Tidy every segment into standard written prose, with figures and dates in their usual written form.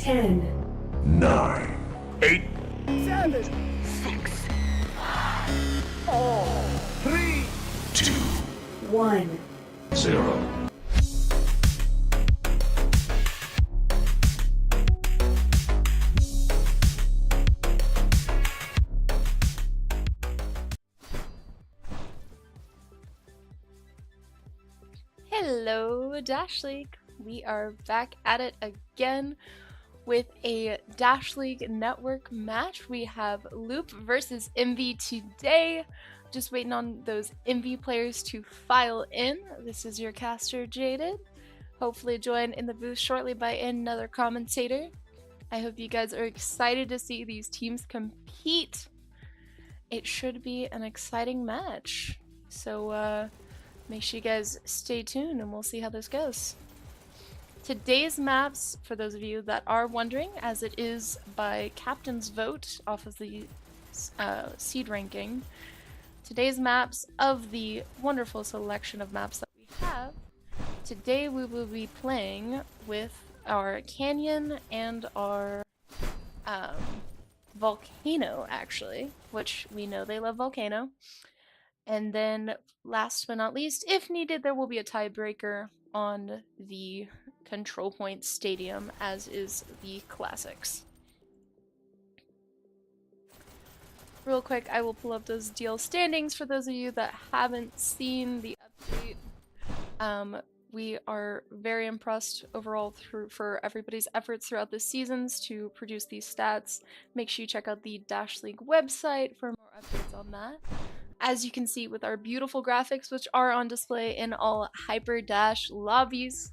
10, 9, 8, 7, 6, 3, 2, 1. 0. Hello, Dash League. We are back at it again with a Dash League network match. We have Loop versus Envy today. Just waiting on those Envy players to file in. This is your caster, Jaded. Hopefully joined in the booth shortly by another commentator. I hope you guys are excited to see these teams compete. It should be an exciting match. So, make sure you guys stay tuned and we'll see how this goes. Today's maps, for those of you that are wondering, as it is by captain's vote off of the seed ranking, today's maps of the wonderful selection of maps that we have, today we will be playing with our canyon and our volcano, actually, which we know they love volcano. And then, last but not least, if needed, there will be a tiebreaker on the Control Point Stadium, as is the Classics. Real quick, I will pull up those DL standings for those of you that haven't seen the update. We are very impressed overall for everybody's efforts throughout the seasons to produce these stats. Make sure you check out the Dash League website for more updates on that. As you can see with our beautiful graphics, which are on display in all Hyperdash lobbies,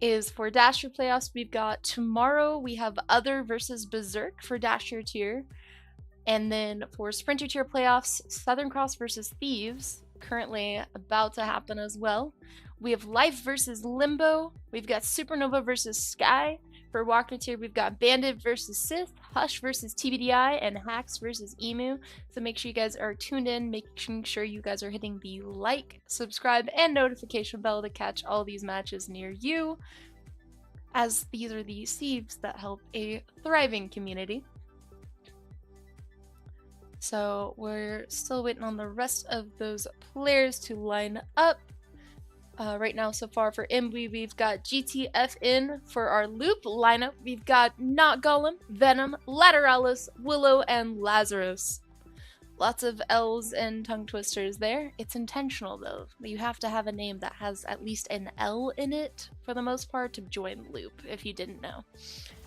is for Dasher playoffs. We've got tomorrow, we have Other versus Berserk for Dasher tier. And then for Sprinter tier playoffs, Southern Cross versus Thieves, currently about to happen as well. We have Life versus Limbo. We've got Supernova versus Sky. For Walker tier, we've got Bandit versus Sith, Hush versus TBDI, and Hacks versus Emu. So make sure you guys are tuned in, making sure you guys are hitting the like, subscribe, and notification bell to catch all these matches near you, as these are the seeds that help a thriving community. So we're still waiting on the rest of those players to line up. Right now, so far for Envy, we've got GTF in. For our Loop lineup, we've got Not Golem, Venom, Lateralis, Willow, and Lazarus. Lots of L's and tongue twisters there. It's intentional though. You have to have a name that has at least an L in it for the most part to join Loop, if you didn't know.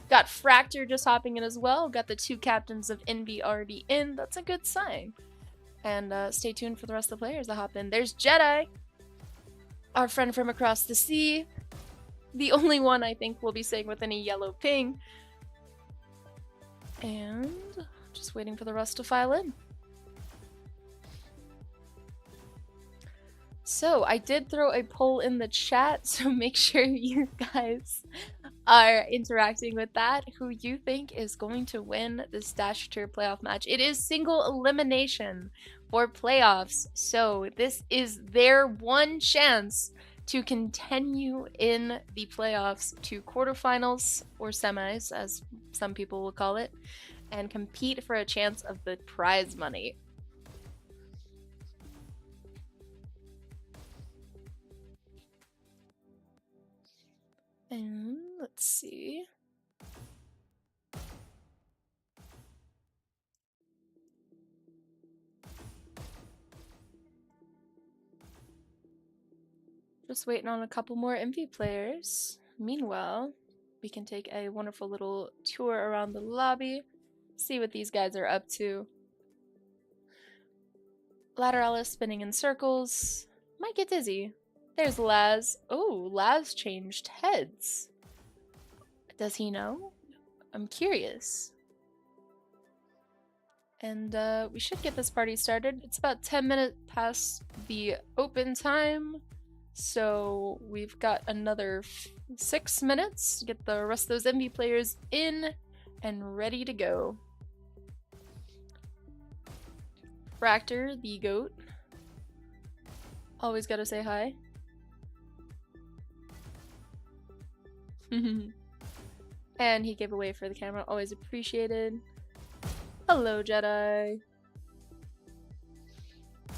Got Fractor just hopping in as well. Got the two captains of Envy already in. That's a good sign. And stay tuned for the rest of the players that hop in. There's Jedi, our friend from across the sea. The only one I think will be staying with any yellow ping. And just waiting for the rest to file in. So I did throw a poll in the chat, so make sure you guys are interacting with that. Who you think is going to win this Dash Tier playoff match. It is single elimination for playoffs, so this is their one chance to continue in the playoffs to quarterfinals or semis, as some people will call it, and compete for a chance of the prize money. And let's see. Just waiting on a couple more Envy players. Meanwhile, we can take a wonderful little tour around the lobby, see what these guys are up to. Lateralis spinning in circles. Might get dizzy. There's Laz. Oh, Laz changed heads. Does he know? I'm curious. And we should get this party started. It's about 10 minutes past the open time. So we've got another 6 minutes to get the rest of those Envy players in and ready to go. Fractor, the goat. Always gotta say hi. And he gave away for the camera. Always appreciated. Hello, Jedi.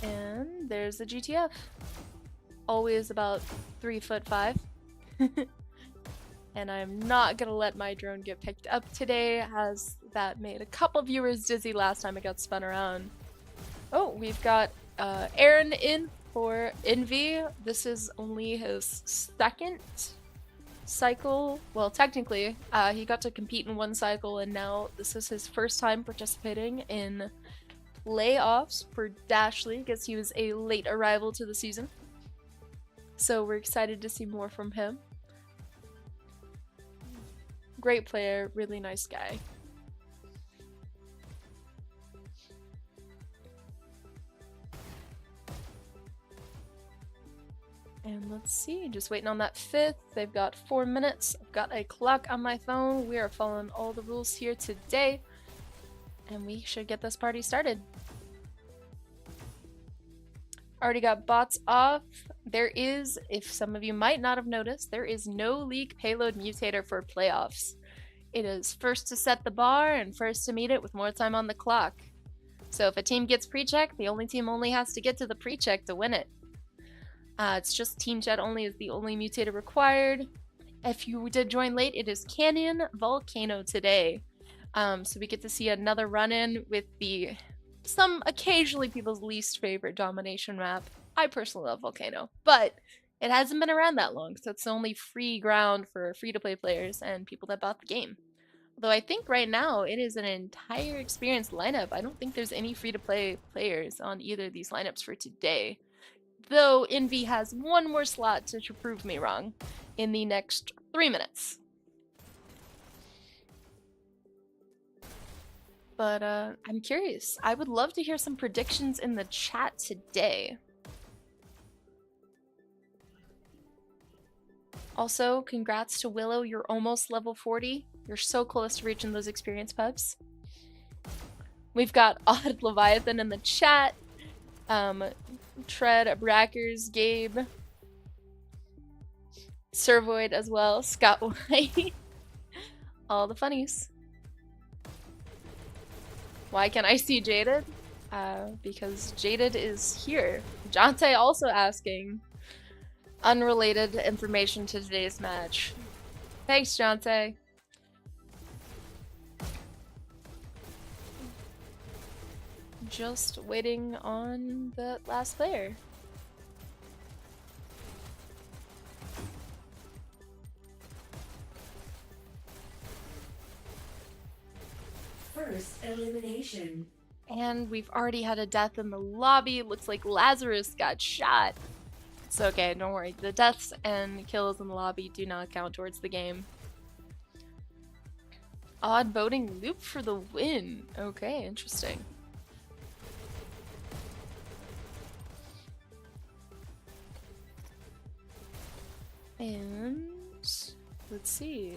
And there's the GTF. Always about 3'5". And I'm not gonna let my drone get picked up today, as that made a couple viewers dizzy last time it got spun around. Oh, we've got Aaron in for Envy. This is only his second cycle. Well, technically, he got to compete in one cycle, and now this is his first time participating in playoffs for Dash League, as he was a late arrival to the season. So we're excited to see more from him. Great player, really nice guy. And let's see, just waiting on that 5th. They've got 4 minutes. I've got a clock on my phone. We are following all the rules here today. And we should get this party started. Already got bots off. There is, if some of you might not have noticed, there is no league payload mutator for playoffs. It is first to set the bar and first to meet it with more time on the clock. So if a team gets pre-check, the only team only has to get to the pre-check to win it. It's just Team Jet only is the only mutator required. If you did join late, it is Canyon Volcano today. So we get to see another run-in with some occasionally people's least favorite domination map. I personally love Volcano, but it hasn't been around that long, so it's only free ground for free-to-play players and people that bought the game. Although I think right now it is an entire experienced lineup. I don't think there's any free-to-play players on either of these lineups for today. Though Envy has one more slot to prove me wrong in the next 3 minutes. But I'm curious. I would love to hear some predictions in the chat today. Also, congrats to Willow. You're almost level 40. You're so close to reaching those experience pubs. We've got Odd Leviathan in the chat. Tread, Brackers, Gabe. Servoid as well. Scott White. All the funnies. Why can't I see Jaded? Because Jaded is here. Jante also asking unrelated information to today's match. Thanks, Jante. Just waiting on the last player. First elimination. And we've already had a death in the lobby. Looks like Lazarus got shot. It's okay, don't worry. The deaths and kills in the lobby do not count towards the game. Odd voting loop for the win. Okay, interesting. And let's see.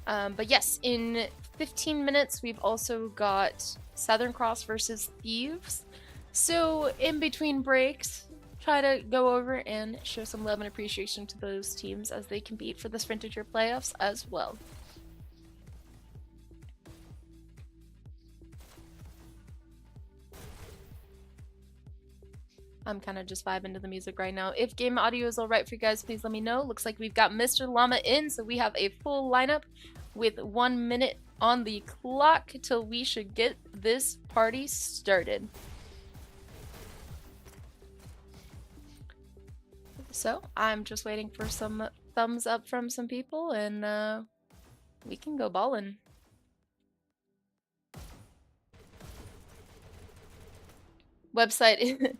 But yes, in 15 minutes, we've also got Southern Cross versus Thieves. So in between breaks, try to go over and show some love and appreciation to those teams as they compete for the Sprinter playoffs as well. I'm kind of just vibing to the music right now. If game audio is alright for you guys, please let me know. Looks like we've got Mr. Llama in, so we have a full lineup with 1 minute on the clock till we should get this party started. So I'm just waiting for some thumbs up from some people, and we can go ballin'. Website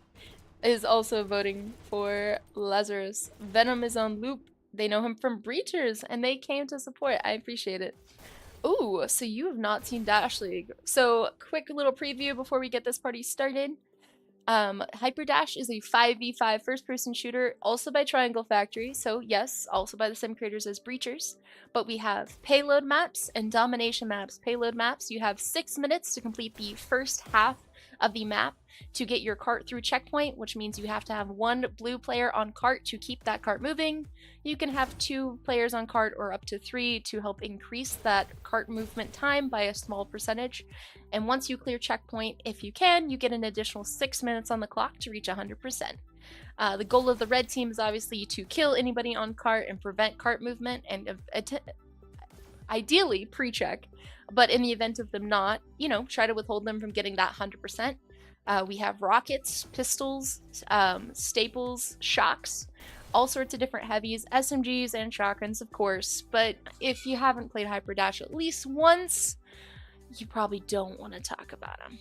is also voting for Lazarus. Venom is on loop. They know him from Breachers, and they came to support. I appreciate it. Ooh, so you have not seen Dash League. So, quick little preview before we get this party started. Hyperdash is a 5v5 first-person shooter, also by Triangle Factory. So, yes, also by the same creators as Breachers. But we have payload maps and domination maps. Payload maps, you have 6 minutes to complete the first half of the map to get your cart through checkpoint, which means you have to have 1 blue player on cart to keep that cart moving. You can have 2 players on cart or up to 3 to help increase that cart movement time by a small percentage. And once you clear checkpoint, if you can, you get an additional 6 minutes on the clock to reach 100%. The goal of the red team is obviously to kill anybody on cart and prevent cart movement, and ideally pre-check, but in the event of them not, you know, try to withhold them from getting that 100%. We have rockets, pistols, staples, shocks, all sorts of different heavies, SMGs, and shotguns, of course. But if you haven't played Hyperdash at least once, you probably don't want to talk about them.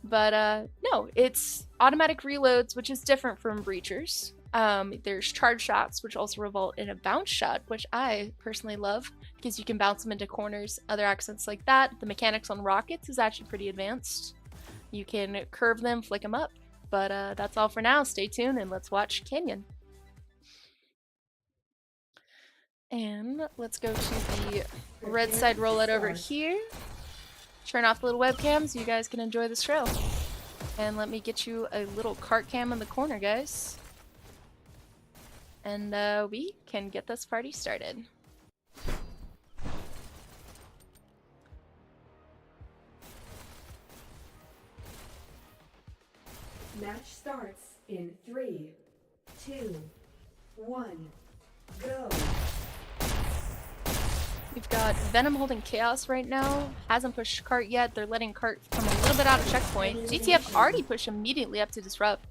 But no, it's automatic reloads, which is different from breachers. There's charge shots, which also result in a bounce shot, which I personally love because you can bounce them into corners, other accents like that. The mechanics on rockets is actually pretty advanced. You can curve them, flick them up. But that's all for now. Stay tuned and let's watch Canyon. And let's go to the red side rollout over here. Turn off the little webcam so you guys can enjoy the show. And let me get you a little cart cam in the corner, guys. And we can get this party started. Match starts in 3, 2, 1, go. We've got Venom holding Chaos right now. Hasn't pushed Cart yet. They're letting Cart come a little bit out of checkpoint. GTF already pushed immediately up to Disrupt.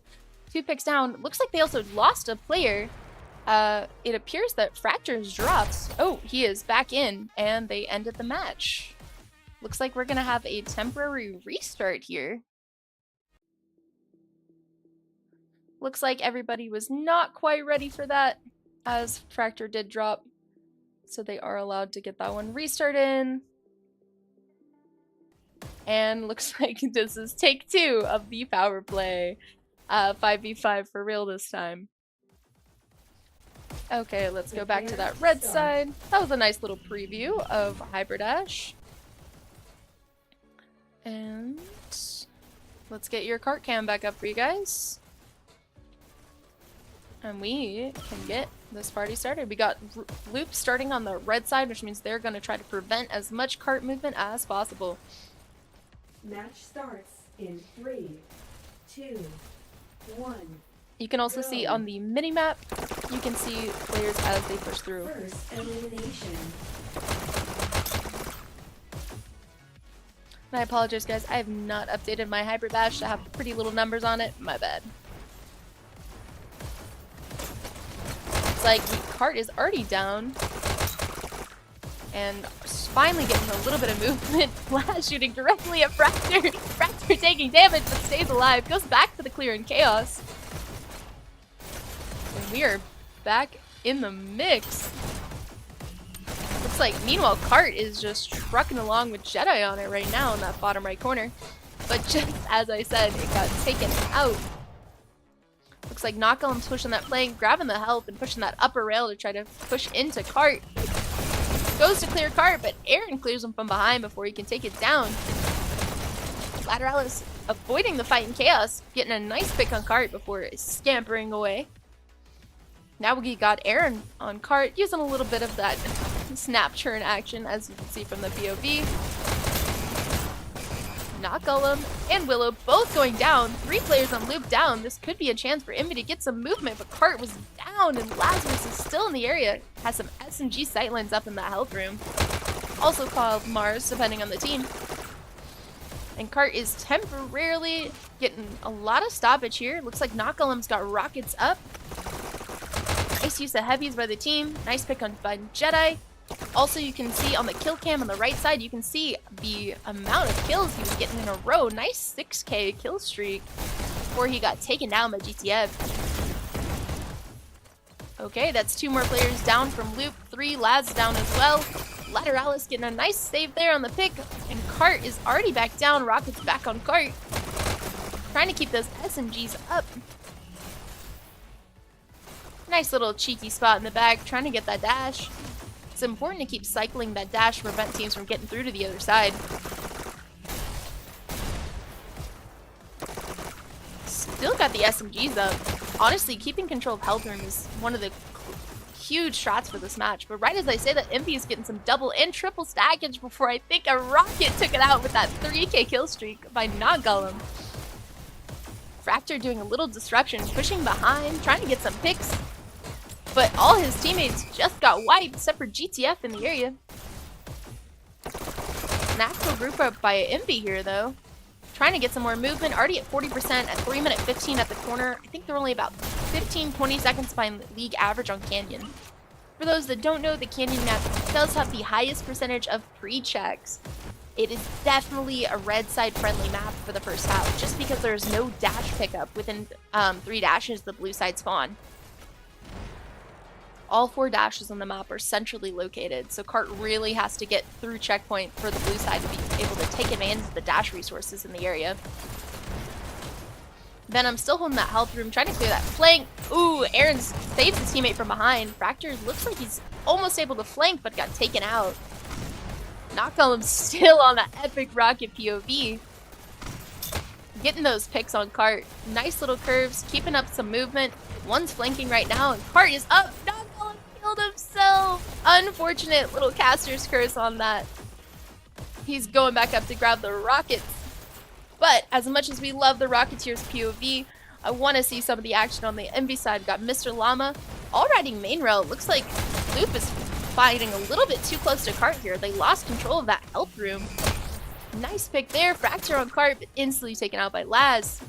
2 picks down. Looks like they also lost a player. It appears that Fracture's dropped. Oh, he is back in, and they ended the match. Looks like we're gonna have a temporary restart here. Looks like everybody was not quite ready for that, as Fracture did drop. So they are allowed to get that one restarted. And looks like this is take 2 of the power play. 5v5 for real this time. Okay, let's go back to that red side. That was a nice little preview of Hyperdash. And let's get your cart cam back up for you guys. And we can get this party started. We got Loop starting on the red side, which means they're going to try to prevent as much cart movement as possible. Match starts in 3, 2, 1. You can also see on the mini-map, you can see players as they push through. First elimination. And I apologize, guys. I have not updated my Hyperdash to have pretty little numbers on it. My bad. Like the cart is already down and finally getting a little bit of movement. Flash shooting directly at Fracture. Fracture taking damage but stays alive. Goes back to the clear in Chaos. And we are back in the mix. Looks like meanwhile Cart is just trucking along with Jedi on it right now in that bottom right corner. But just as I said, it got taken out. Looks like Knockolem's pushing that flank, grabbing the health and pushing that upper rail to try to push into Cart. Goes to clear Cart, but Aaron clears him from behind before he can take it down. Lateralis avoiding the fight in Chaos, getting a nice pick on Cart before scampering away. Now we got Aaron on Cart, using a little bit of that snap churn action, as you can see from the POV. Knockolem and Willow both going down. 3 players on Loop down. This could be a chance for Envy to get some movement, but Cart was down and Lazarus is still in the area. Has some SMG sightlines up in the health room. Also called Mars, depending on the team. And Cart is temporarily getting a lot of stoppage here. Looks like Knockolem's got rockets up. Nice use of heavies by the team. Nice pick on by Jedi. Also, you can see on the kill cam on the right side, you can see the amount of kills he was getting in a row. Nice 6k kill streak before he got taken down by GTF. Okay, that's 2 more players down from Loop. 3 lads down as well. Lateralis getting a nice save there on the pick. And Cart is already back down. Rocket's back on Cart. Trying to keep those SMGs up. Nice little cheeky spot in the back, trying to get that dash. It's important to keep cycling that dash to prevent teams from getting through to the other side. still got the SMGs up. Honestly, keeping control of health room is one of the huge shots for this match. But right as I say that, Envy is getting some double and triple stackage before I think a rocket took it out with that 3k kill streak by Not Golem. Fractor doing a little disruption, pushing behind, trying to get some picks. But all his teammates just got wiped, except for GTF in the area. Natural group up by Envy here, though. Trying to get some more movement, already at 40% at 3 minute 15 at the corner. I think they're only about 15-20 seconds behind league average on Canyon. For those that don't know, the Canyon map does have the highest percentage of pre-checks. It is definitely a red side friendly map for the first half, just because there's no dash pickup within 3 dashes the blue side spawn. All 4 dashes on the map are centrally located, so Cart really has to get through checkpoint for the blue side to be able to take advantage of the dash resources in the area. Venom still holding that health room, trying to clear that flank. Ooh, Aaron saves his teammate from behind. Fractor looks like he's almost able to flank, but got taken out. Not Golem's still on that epic rocket POV. Getting those picks on Cart. Nice little curves, keeping up some movement. One's flanking right now, and Cart is up. Not Golem killed himself. Unfortunate little caster's curse on that. He's going back up to grab the rockets. But as much as we love the Rocketeers POV, I want to see some of the action on the Envy side. We've got Mr. Llama all riding main rail. Looks like Loop is fighting a little bit too close to Cart here. They lost control of that health room. Nice pick there. Fracture on Cart, but instantly taken out by Laz.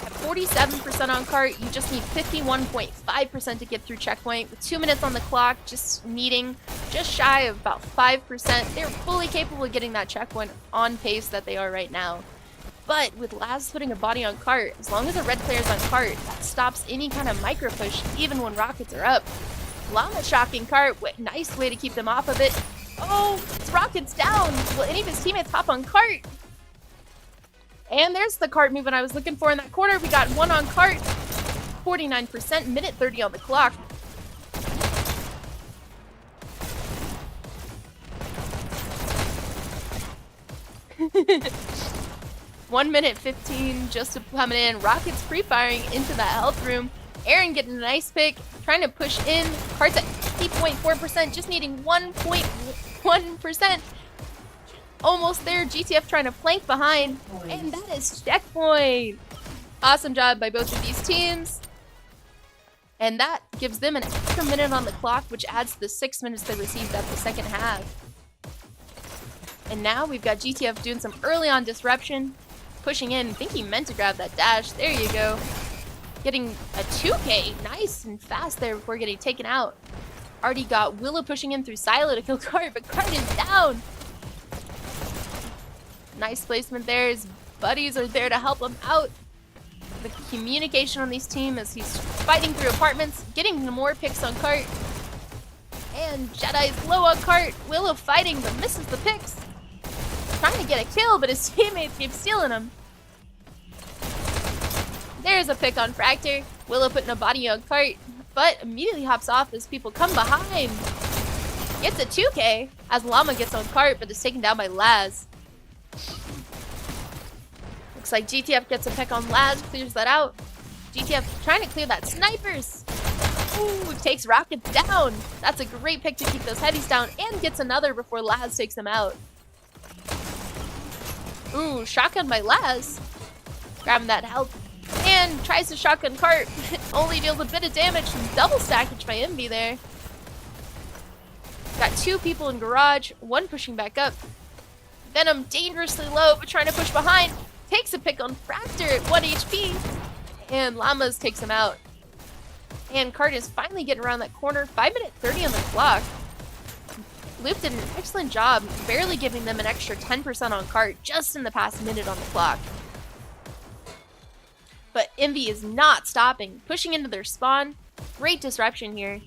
At 47% on Cart, you just need 51.5% to get through checkpoint. With 2 minutes on the clock, just needing just shy of about 5%. They're fully capable of getting that checkpoint on pace that they are right now. But with Laz putting a body on Cart, as long as a red player's on Cart, that stops any kind of micro push, even when rockets are up. Llama shocking Cart, nice way to keep them off of it. Oh, it's rockets down. Will any of his teammates hop on Cart? And there's the Cart movement I was looking for in that corner. We got one on Cart. 49%, minute 30 on the clock. One minute 15 just coming in. Rockets pre-firing into that health room. Aaron getting a nice pick, trying to push in. Cart's at 50.4%, just needing 1.1%. Almost there. GTF trying to flank behind, and that is checkpoint. Awesome job by both of these teams. And that gives them an extra minute on the clock, which adds to the 6 minutes they received at the second half. And now we've got GTF doing some early on disruption, pushing in. I think he meant to grab that dash. There you go. Getting a 2K, nice and fast there before getting taken out. Already got Willow pushing in through Silo to kill Cart, but Cart is down. Nice placement there. His buddies are there to help him out. The communication on these teams as he's fighting through apartments, getting more picks on Cart. And Jedi is low on Cart. Willow fighting, but misses the picks. Trying to get a kill, but his teammates keep stealing him. There's a pick on Fractor. Willow putting a body on Cart, but immediately hops off as people come behind. Gets a 2K as Llama gets on Cart, but is taken down by Laz. Looks like GTF gets a pick on Laz, clears that out. GTF trying to clear that snipers. Ooh, takes Rockets down. That's a great pick to keep those heavies down, and gets another before Laz takes them out. Ooh, shotgun by Laz. Grabbing that health. And tries to shotgun Cart. Only deals a bit of damage from double stackage by Envy there. Got 2 people in garage, 1 pushing back up. Venom dangerously low, but trying to push behind. Takes a pick on Fractor at 1 HP. And Llamas takes him out. And Cart is finally getting around that corner. 5 minute 30 on the clock. Loop did an excellent job, barely giving them an extra 10% on Cart just in the past minute on the clock. But Envy is not stopping, pushing into their spawn. Great disruption here.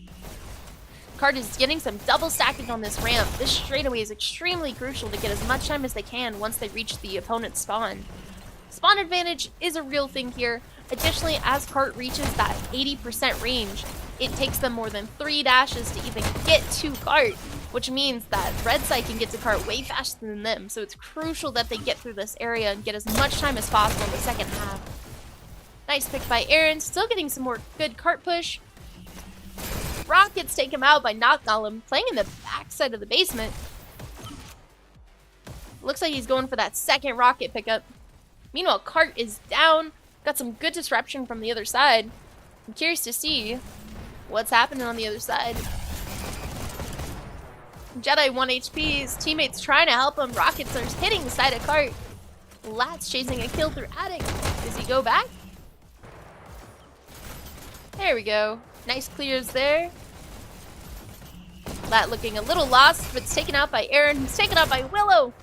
Cart is getting some double stacking on this ramp. This straightaway is extremely crucial to get as much time as they can once they reach the opponent's spawn. Spawn advantage is a real thing here. Additionally, as Cart reaches that 80% range, it takes them more than 3 dashes to even get to Cart, which means that red side can get to Cart way faster than them. So it's crucial that they get through this area and get as much time as possible in the second half. Nice pick by Aaron. Still getting some more good cart push. Rockets take him out by Knock Golem, playing in the backside of the basement. Looks like he's going for that second rocket pickup. Meanwhile, cart is down. Got some good disruption from the other side. I'm curious to see what's happening on the other side. Jedi 1 HP. His teammates trying to help him. Rockets are hitting the side of cart. Lat's chasing a kill through attic. Does he go back? There we go. Nice clears there. Lat looking a little lost, but it's taken out by Aaron, who's taken out by Willow.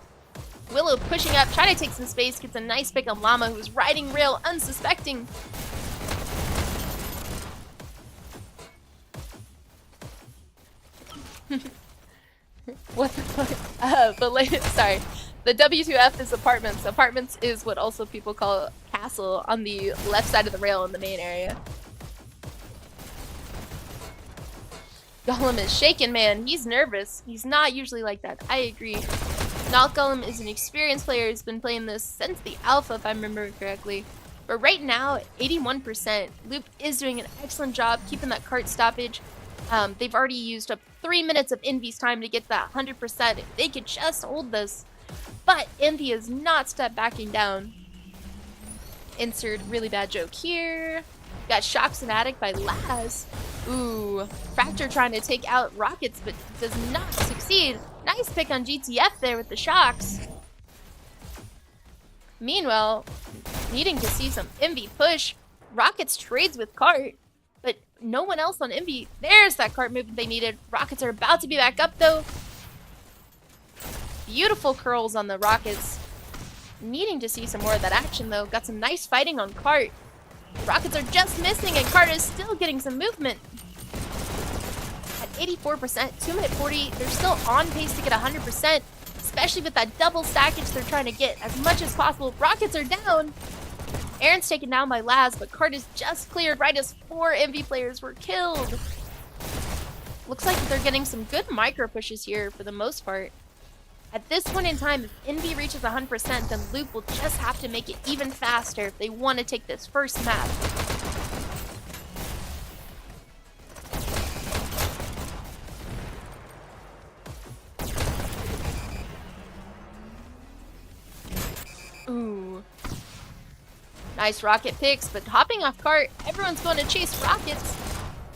Willow pushing up, trying to take some space, gets a nice pick on Llama, who's riding rail, unsuspecting. What the fuck? Sorry. The W2F is apartments. Apartments is what also people call castle on the left side of the rail in the main area. Golem is shaking, man. He's nervous. He's not usually like that. I agree. Knock Golem is an experienced player who's been playing this since the alpha, if I remember correctly. But right now, 81%. Loop is doing an excellent job keeping that cart stoppage. They've already used up 3 minutes of Envy's time to get that 100%. If they could just hold this. But Envy has not stepped backing down. Insert really bad joke here. Got Shocks and Attic by Laz. Ooh, Fracture trying to take out Rockets, but does not succeed. Nice pick on GTF there with the Shocks. Meanwhile, needing to see some Envy push. Rockets trades with cart, but no one else on Envy. There's that cart movement they needed. Rockets are about to be back up though. Beautiful curls on the Rockets. Needing to see some more of that action though. Got some nice fighting on cart. Rockets are just missing and cart is still getting some movement. At 84%, 2 minute 40, they're still on pace to get 100%, especially with that double stackage they're trying to get as much as possible. Rockets are down. Aaron's taken down by Laz, but cart is just cleared right as 4 Envy players were killed. Looks like they're getting some good micro pushes here for the most part. At this point in time, if Envy reaches 100%, then Loop will just have to make it even faster if they want to take this first map. Ooh. Nice rocket picks, but hopping off cart, everyone's going to chase rockets.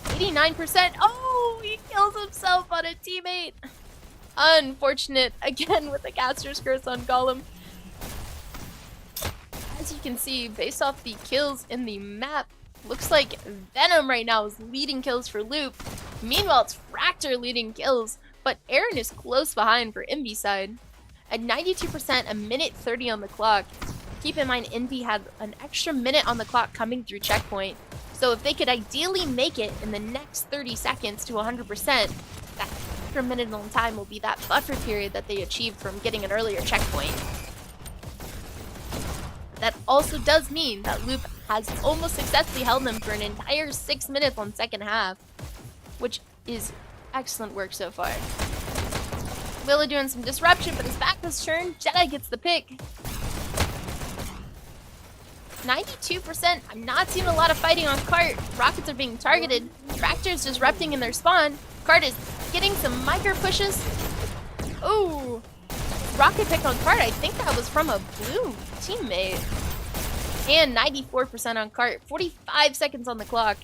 89%. Oh, he kills himself on a teammate. Unfortunate, again with the caster's curse on Golem. As you can see, based off the kills in the map, looks like Venom right now is leading kills for Loop. Meanwhile, it's Fracture leading kills, but Aaron is close behind for Envy side. At 92%, a minute 30 on the clock. Keep in mind, Envy had an extra minute on the clock coming through checkpoint. So if they could ideally make it in the next 30 seconds to 100%, that extra minute on time will be that buffer period that they achieved from getting an earlier checkpoint. That also does mean that Loop has almost successfully held them for an entire 6 minutes on second half, which is excellent work so far. Willow doing some disruption, but his back was turned. Jedi gets the pick. 92%. I'm not seeing a lot of fighting on cart. Rockets are being targeted. Fracture's disrupting in their spawn. Cart is getting some micro pushes. Ooh. Rocket pick on cart. I think that was from a blue teammate. And 94% on cart. 45 seconds on the clock.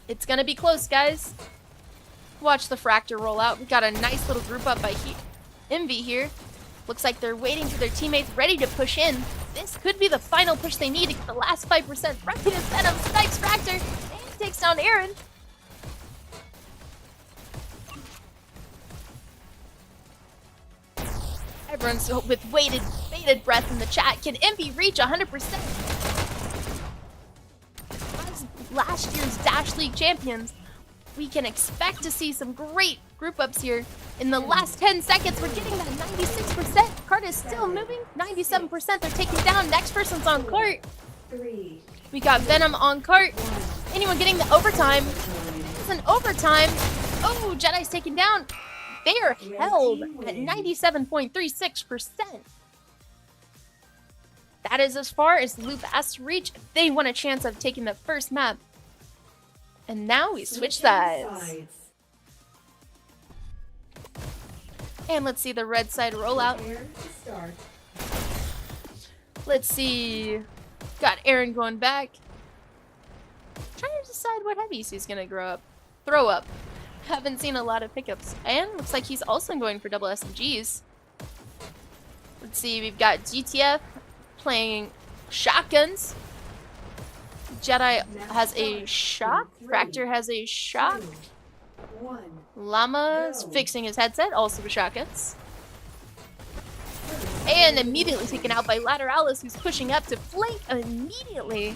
It's gonna be close, guys. Watch the Fracture roll out. We got a nice little group up by Envy here. Looks like they're waiting for their teammates ready to push in. This could be the final push they need to get the last 5%. Rocket is Venom, snipes Fracture, and takes down Aaron. Everyone's with bated breath in the chat. Can Envy reach 100%? As last year's Dash League champions, we can expect to see some great group ups here. In the last 10 seconds, we're getting that 96%. Cart is still moving. 97%, they're taking down. Next person's on cart. We got Venom on cart. Anyone getting the overtime? It's an overtime. Oh, Jedi's taken down. They are held at 97.36%. That is as far as Loop has to reach if they want a chance of taking the first map. And now we switch sides. And let's see the red side roll out. Prepare to start. Let's see. Got Aaron going back. Trying to decide what heavies he's gonna throw up. Haven't seen a lot of pickups. And looks like he's also going for double SMGs. Let's see, we've got GTF playing shotguns. Jedi has a shock. Fracture has a shock. 2, 1. Llama's Go. fixing his headset, also with shotguns. And immediately taken out by Lateralis, who's pushing up to flank immediately.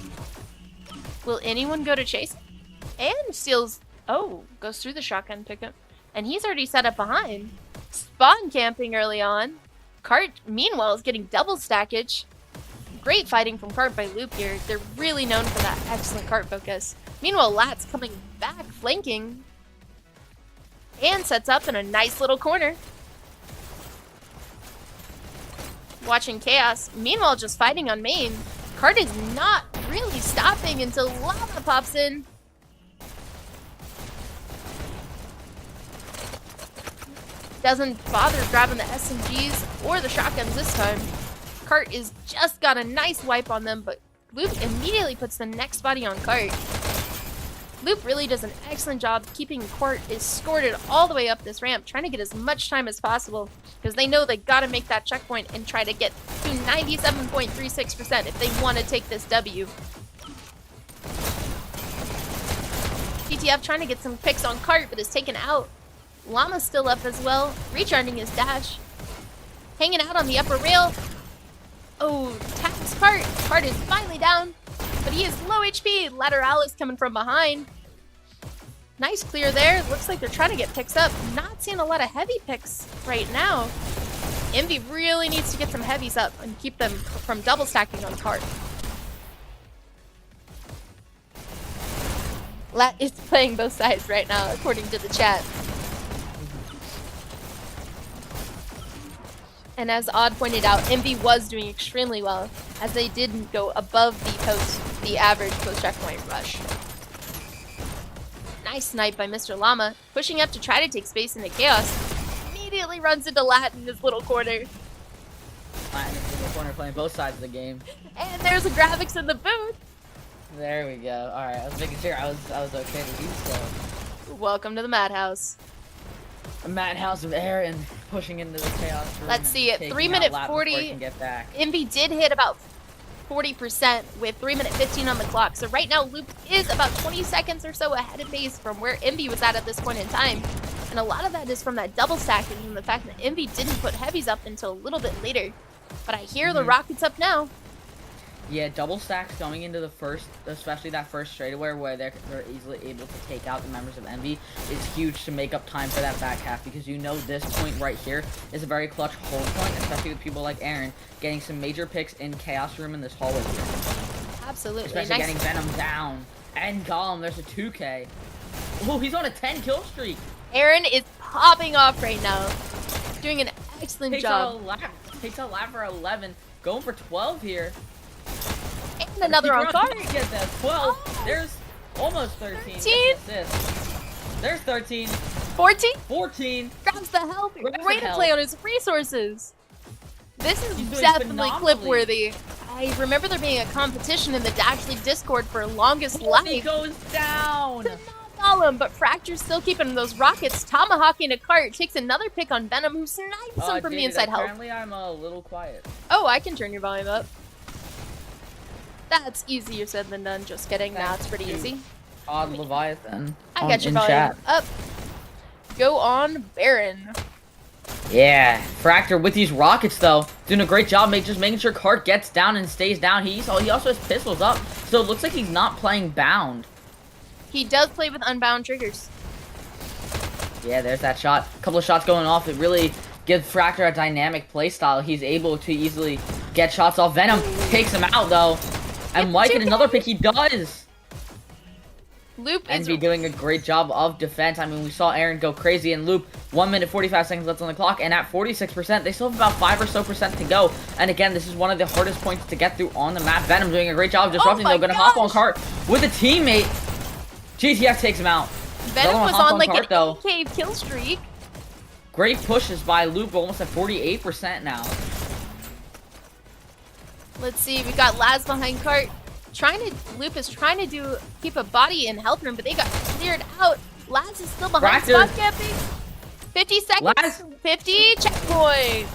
Will anyone go to chase? And steals... Oh, goes through the shotgun pickup. And he's already set up behind. Spawn camping early on. Cart, meanwhile, is getting double stackage. Great fighting from Cart by Loop here. They're really known for that excellent Cart focus. Meanwhile, Lat's coming back, flanking. And sets up in a nice little corner. Watching Chaos. Meanwhile, just fighting on main. Cart is not really stopping until Lava pops in. Doesn't bother grabbing the SMGs or the shotguns this time. Cart is just got a nice wipe on them, but Loop immediately puts the next body on Cart. Loop really does an excellent job keeping Cart escorted all the way up this ramp, trying to get as much time as possible, because they know they gotta make that checkpoint and try to get to 97.36% if they want to take this W. GTF trying to get some picks on Cart, but is taken out. Llama's still up as well, recharging his dash. Hanging out on the upper rail. Oh, taps Cart. Cart is finally down, but he is low HP. Lateralis coming from behind. Nice clear there. Looks like they're trying to get picks up. Not seeing a lot of heavy picks right now. Envy really needs to get some heavies up and keep them from double stacking on Cart. Lat is playing both sides right now, according to the chat. And as Odd pointed out, Envy was doing extremely well, as they didn't go above the average post-checkpoint rush. Nice snipe by Mr. Llama, pushing up to try to take space into Chaos. Immediately runs into Lat in his little corner. Lat in his little corner playing both sides of the game. And there's a graphics in the booth. There we go. Alright, I was making sure I was okay to do so. Welcome to the Madhouse. A madhouse of Aaron pushing into the chaos room. Let's see it. 3 minute 40. Get back. Envy did hit about 40% with 3 minute 15 on the clock. So right now Loop is about 20 seconds or so ahead of pace from where Envy was at this point in time. And a lot of that is from that double stacking and the fact that Envy didn't put heavies up until a little bit later. But I hear the rockets up now. Yeah, double stacks going into the first, especially that first straightaway where they're easily able to take out the members of Envy, is huge to make up time for that back half, because you know this point right here is a very clutch hold point, especially with people like Aaron getting some major picks in Chaos Room in this hallway here. Absolutely. Especially nice. getting Venom down. And Gollum, there's a 2K. Oh, he's on a 10 kill streak. Aaron is popping off right now. Doing an excellent job. Takes a lap for 11. Going for 12 here. And another on Cart. Get that 12. Oh. There's almost 13. 13? There's 13. 14? 14. Grabs the help. Grabs Way the to help. play on his resources. This is He's doing definitely phenomenally. clip-worthy. I remember there being a competition in the Dashley Discord for longest life. He goes down. Gollum, but Fracture's still keeping those rockets. Tomahawking a Cart, takes another pick on Venom, who snipes him from the Jaded, inside help. apparently I'm a little quiet. Oh, I can turn your volume up. That's easier said than done. Just kidding. Nah, it's pretty easy. Odd Leviathan. I got your in volume chat. up. Go on, Baron. Yeah, Fracture with these rockets though, doing a great job just making sure Cart gets down and stays down. He also has pistols up, so it looks like he's not playing bound. He does play with unbound triggers. Yeah, there's that shot. A couple of shots going off. It really gives Fracture a dynamic playstyle. He's able to easily get shots off. Venom takes him out though. And Mike in another pick, he does. Loop is Envy doing a great job of defense. I mean, we saw Aaron go crazy and Loop. 1 minute 45 seconds left on the clock, and at 46%, they still have about 5 or so percent to go. And again, this is one of the hardest points to get through on the map. Venom doing a great job of disrupting. They're gonna hop on cart with a teammate. GTF takes him out. Venom was on like an though. 8K kill streak. Great pushes by Loop, almost at 48% now. Let's see, we got Laz behind cart. Loop is trying to keep a body in health room, but they got cleared out. Laz is still behind spot camping. 50 seconds. Laz. 50 checkpoint.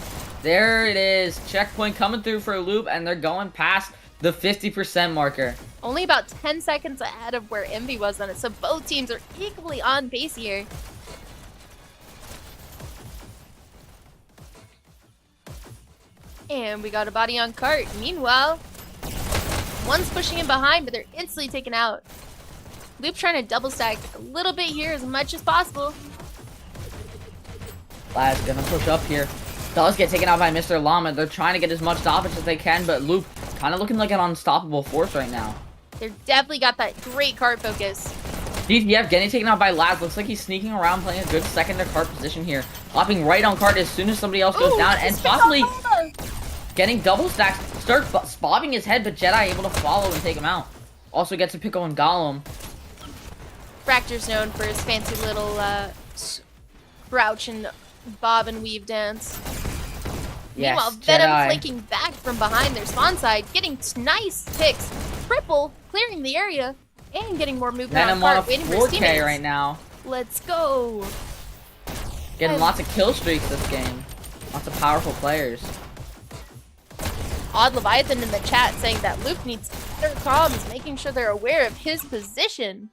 There it is. Checkpoint coming through for Loop, and they're going past the 50% marker. Only about 10 seconds ahead of where Envy was on it, so both teams are equally on pace here. And we got a body on cart. Meanwhile, one's pushing in behind, but they're instantly taken out. Loop trying to double stack a little bit here as much as possible. Laz gonna push up here. Does get taken out by Mr. Llama. They're trying to get as much stoppage as they can, but Loop kind of looking like an unstoppable force right now. They're definitely got that great cart focus. GTF getting taken out by Laz. Looks like he's sneaking around, playing a good second to cart position here. Hopping right on cart as soon as somebody else goes down, and possibly getting double stacks. Start bobbing his head, but Jedi able to follow and take him out. Also gets a pick on Gollum. Fracture's known for his fancy little crouch and bob and weave dance. Yes, Meanwhile, Venom Jedi. flanking back from behind their spawn side, getting nice picks. Triple, clearing the area, and getting more movement Venom on on a cart, waiting for his 4K teammates. right now. Let's go. Getting lots of kill streaks this game. Lots of powerful players. Odd Leviathan in the chat saying that Luke needs better comms, making sure they're aware of his position.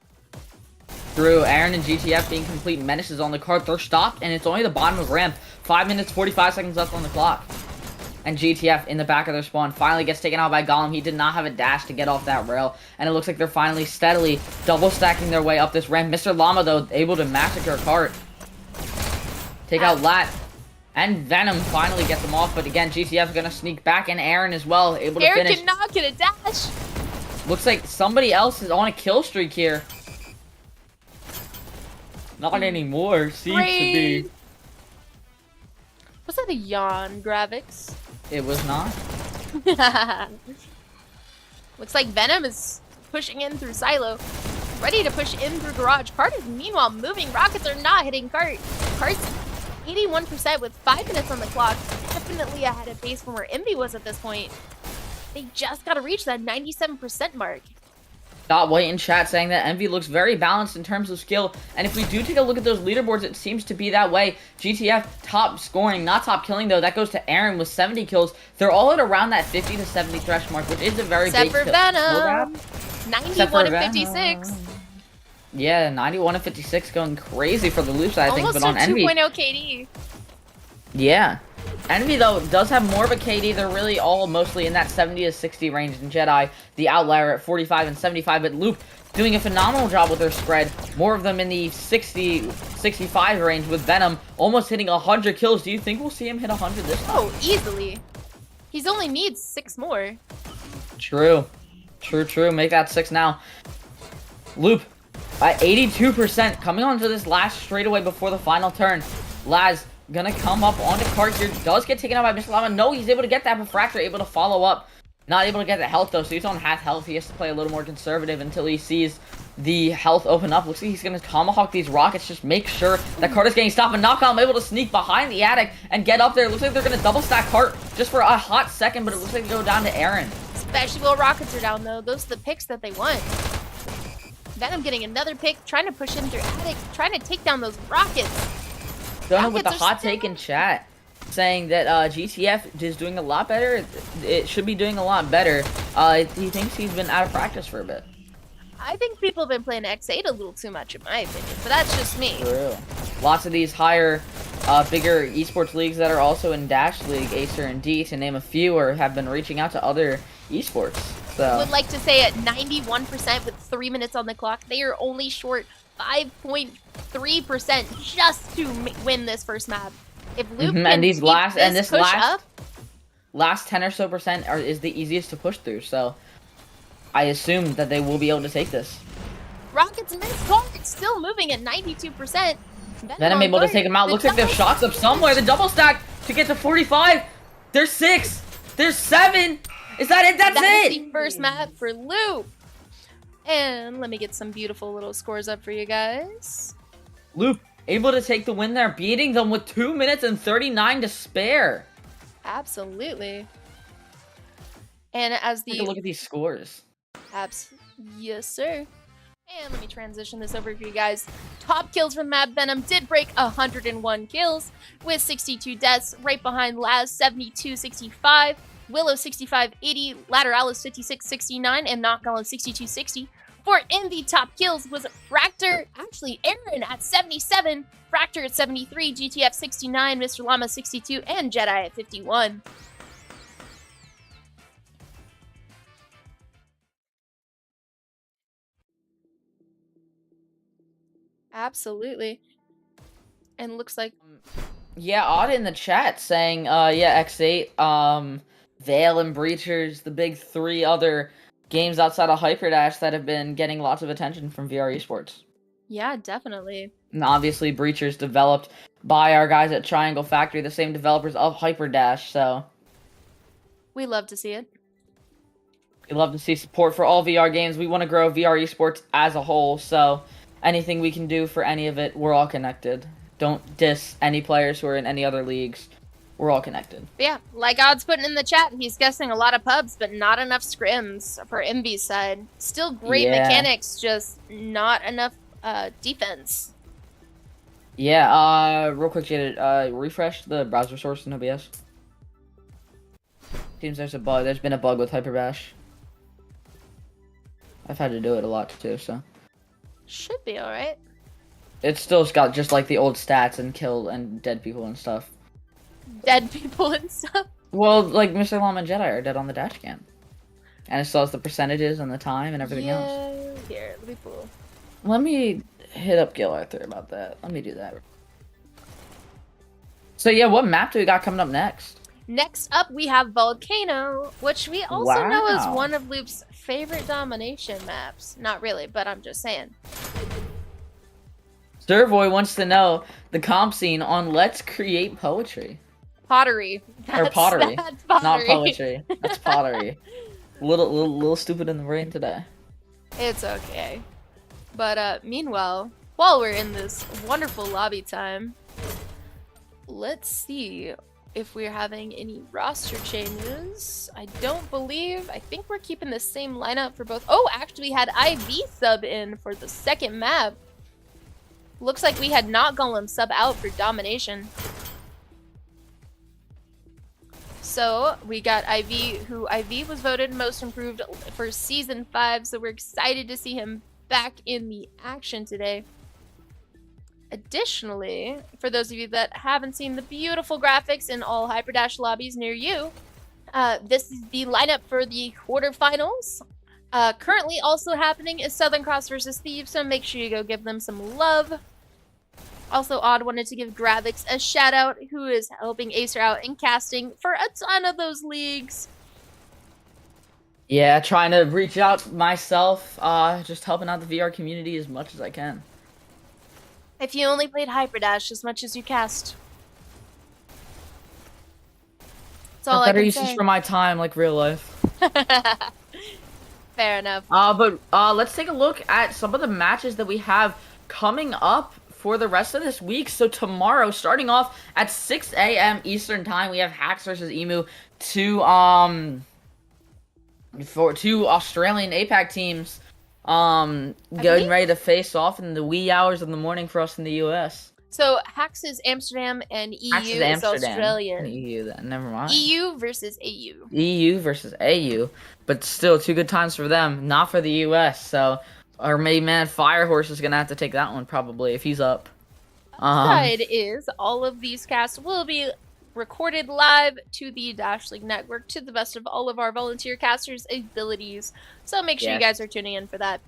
Through Aaron and GTF being complete menaces on the cart. They're stopped, and it's only the bottom of ramp. 5 minutes, 45 seconds left on the clock. And GTF in the back of their spawn finally gets taken out by Gollum. He did not have a dash to get off that rail. And it looks like they're finally steadily double stacking their way up this ramp. Mr. Llama, though, able to massacre a cart. Take out Lat. And Venom finally gets them off. But again, GTF is going to sneak back. And Aaron as well, able to Aaron finish. cannot get a dash. Looks like somebody else is on a kill streak here. Not anymore. Seems to be. Was that a yawn, Gravix? It was not. Looks like Venom is pushing in through Silo. Ready to push in through Garage. Cart is meanwhile moving. Rockets are not hitting Cart. Cart's 81% with 5 minutes on the clock. Definitely ahead of pace from where Envy was at this point. They just got to reach that 97% mark. Dot White in chat saying that Envy looks very balanced in terms of skill, and if we do take a look at those leaderboards, it seems to be that way. GTF top scoring, not top killing though. That goes to Aaron with 70 kills. They're all at around that 50 to 70 thresh mark, which is a very Except big for kill. Venom. Except for 91 and 56. Yeah, 91 and 56 going crazy for the loop side, I think, Almost but on a Envy. 2.0 KD. Yeah. Envy, though, does have more of a KD. They're really all mostly in that 70 to 60 range. And Jedi, the outlier at 45 and 75. But Loop doing a phenomenal job with their spread. More of them in the 60, 65 range with Venom almost hitting 100 kills. Do you think we'll see him hit 100 this time? Oh, easily. He's only needs 6 more. True. True. Make that 6 now. Loop at 82% coming onto this last straightaway before the final turn. Laz gonna come up onto cart here. Does get taken out by Mr. Llama. No, he's able to get that, but Fracture able to follow up. Not able to get the health though, so he's on half health. He has to play a little more conservative until he sees the health open up. Looks like he's gonna tomahawk these rockets. Just make sure that cart is getting stopped. And Knockout able to sneak behind the attic and get up there. Looks like they're gonna double stack cart just for a hot second, but it looks like they go down to Aaron. Especially while rockets are down though. Those are the picks that they want. Venom getting another pick, trying to push in through attic, trying to take down those rockets. Done with the Rockets are hot still take in chat, saying that GTF is doing a lot better. It should be doing a lot better. He thinks he's been out of practice for a bit. I think people have been playing X8 a little too much in my opinion, but that's just me. True. Lots of these higher, bigger esports leagues that are also in Dash League, Acer and D, to name a few, or have been reaching out to other esports. I would So like to say at 91% with 3 minutes on the clock, they are only short 5.3% just to win this first map. If Luke can and these keep last and this push last up, last 10 or so percent is the easiest to push through. So I assume that they will be able to take this. rockets It's missed guard. It's still moving at 92%. Venom able to take him out. Looks like there's shots up somewhere. The double stack to get to 45. There's 6. There's 7. Is that it? That's That it. is the first map for Loop. And let me get some beautiful little scores up for you guys. Loop able to take the win there, beating them with 2 minutes and 39 to spare. Absolutely. And as Take a look at these scores. Yes, sir. And let me transition this over for you guys. Top kills from Mad Venom did break 101 kills with 62 deaths. Right behind Laz, 72-65. Willow, 65-80. Lateralis, 56-69. And Knock Golem, 62-60. For in the top kills was Fractor, actually Aaron at 77. Fractor at 73. GTF 69. Mr. Llama 62. And Jedi at 51. Absolutely. And looks like Yeah, Odd in the chat saying, yeah, X8, Veil and Breachers, the big 3 other games outside of Hyperdash that have been getting lots of attention from VR esports. yeah, definitely. And obviously, Breachers developed by our guys at Triangle Factory, the same developers of Hyperdash, so We love to see it. we love to see support for all VR games. We want to grow VR esports as a whole, so anything we can do for any of it, we're all connected. Don't diss any players who are in any other leagues. We're all connected. But yeah, like Odd's putting in the chat, he's guessing a lot of pubs, but not enough scrims for Envy's side. Still great Yeah. mechanics, just not enough defense. Yeah, real quick, Jaded, refresh the browser source in OBS. Seems there's a bug. There's been a bug with Hyperdash. I've had to do it a lot too, so. Should be alright. It's still got just like the old stats and kill and dead people and stuff. Dead people and stuff. Well, like Mr. Llama and Jedi are dead on the dash cam. And it still has the percentages and the time and everything else. Here, let me pull. Let me hit up Gil Arthur about that. Let me do that. So yeah, what map do we got coming up next? Next up, we have Volcano, which we also know is Wow. one of Loop's favorite domination maps. Not really, but I'm just saying. Sturvoy wants to know the comp scene on Let's Create Poetry. Pottery. Or pottery. That's Not pottery. poetry. That's pottery. little stupid in the brain today. It's okay. But meanwhile, while we're in this wonderful lobby time, let's see if we're having any roster changes. I don't believe. I think we're keeping the same lineup for both. Oh, actually, we had IV sub in for the second map. Looks like we had Not Golem sub out for domination. So we got IV, who IV was voted most improved for season 5. So we're excited to see him back in the action today. Additionally, for those of you that haven't seen the beautiful graphics in all Hyperdash lobbies near you, this is the lineup for the quarterfinals. Currently also happening is Southern Cross versus Thieves, so make sure you go give them some love. Also, Odd wanted to give Gravix a shout out, who is helping Acer out in casting for a ton of those leagues. Yeah, trying to reach out myself, just helping out the VR community as much as I can. If you only played Hyperdash as much as you cast. That's all I Better can uses say. for my time, like real life. Fair enough. But let's take a look at some of the matches that we have coming up for the rest of this week. So tomorrow, starting off at 6 a.m. Eastern time, we have Hacks versus Emu, two Australian APAC teams getting ready to face off in the wee hours of the morning for us in the US. So Hacks is Amsterdam and EU Hacks is Amsterdam. Australian. EU then, never mind. EU versus AU. EU versus AU, but still 2 good times for them, not for the US. So our main man Firehorse is gonna have to take that one probably if he's up. Side is all of these casts will be recorded live to the Dash League Network to the best of all of our volunteer casters' abilities. So make sure you Yes. guys are tuning in for that.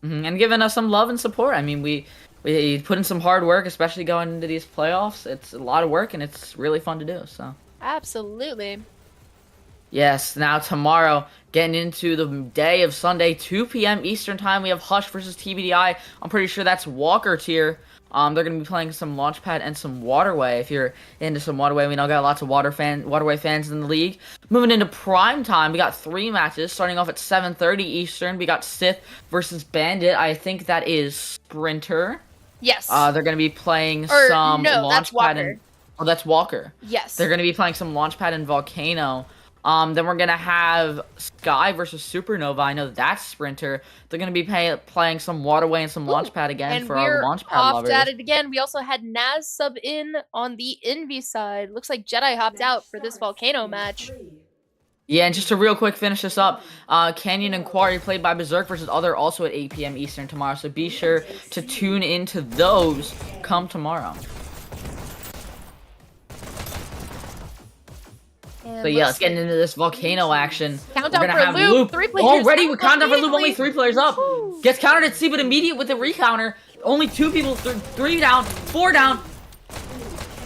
And giving us some love and support. I mean, we put in some hard work, especially going into these playoffs. It's a lot of work and it's really fun to do. So Absolutely. Yes, now tomorrow, getting into the day of Sunday, 2 p.m. Eastern Time, we have Hush versus TBDI. I'm pretty sure that's Walker tier. They're going to be playing some Launchpad and some Waterway. If you're into some Waterway, we know got lots of Waterway fans in the league. Moving into prime time, we got 3 matches. Starting off at 7:30 Eastern, we got Sith versus Bandit. I think that is Sprinter. Yes. They're going to be playing Or, some no, that's Launchpad Walker. and... Oh, that's Walker. Yes. They're going to be playing some Launchpad and Volcano. Then we're going to have Sky versus Supernova. I know that's Sprinter. They're going to be playing some Waterway and some Launchpad again and for our we're Launchpad off lovers. at it again. We also had Naz sub in on the Envy side. Looks like Jedi hopped out for this Volcano match. Yeah, and just to real quick finish this up, Canyon and Quarry played by Berserk versus Other also at 8 p.m. Eastern tomorrow. So be sure to tune into those come tomorrow. And So yeah, let's get into this Volcano action. Countdown We're gonna for have Loop. Loop. 3 players Already, up we countdown for Loop, only immediately. 3 players up. Woo. Gets countered at C, but immediate with the recounter. Only 2 people, 3 down, 4 down.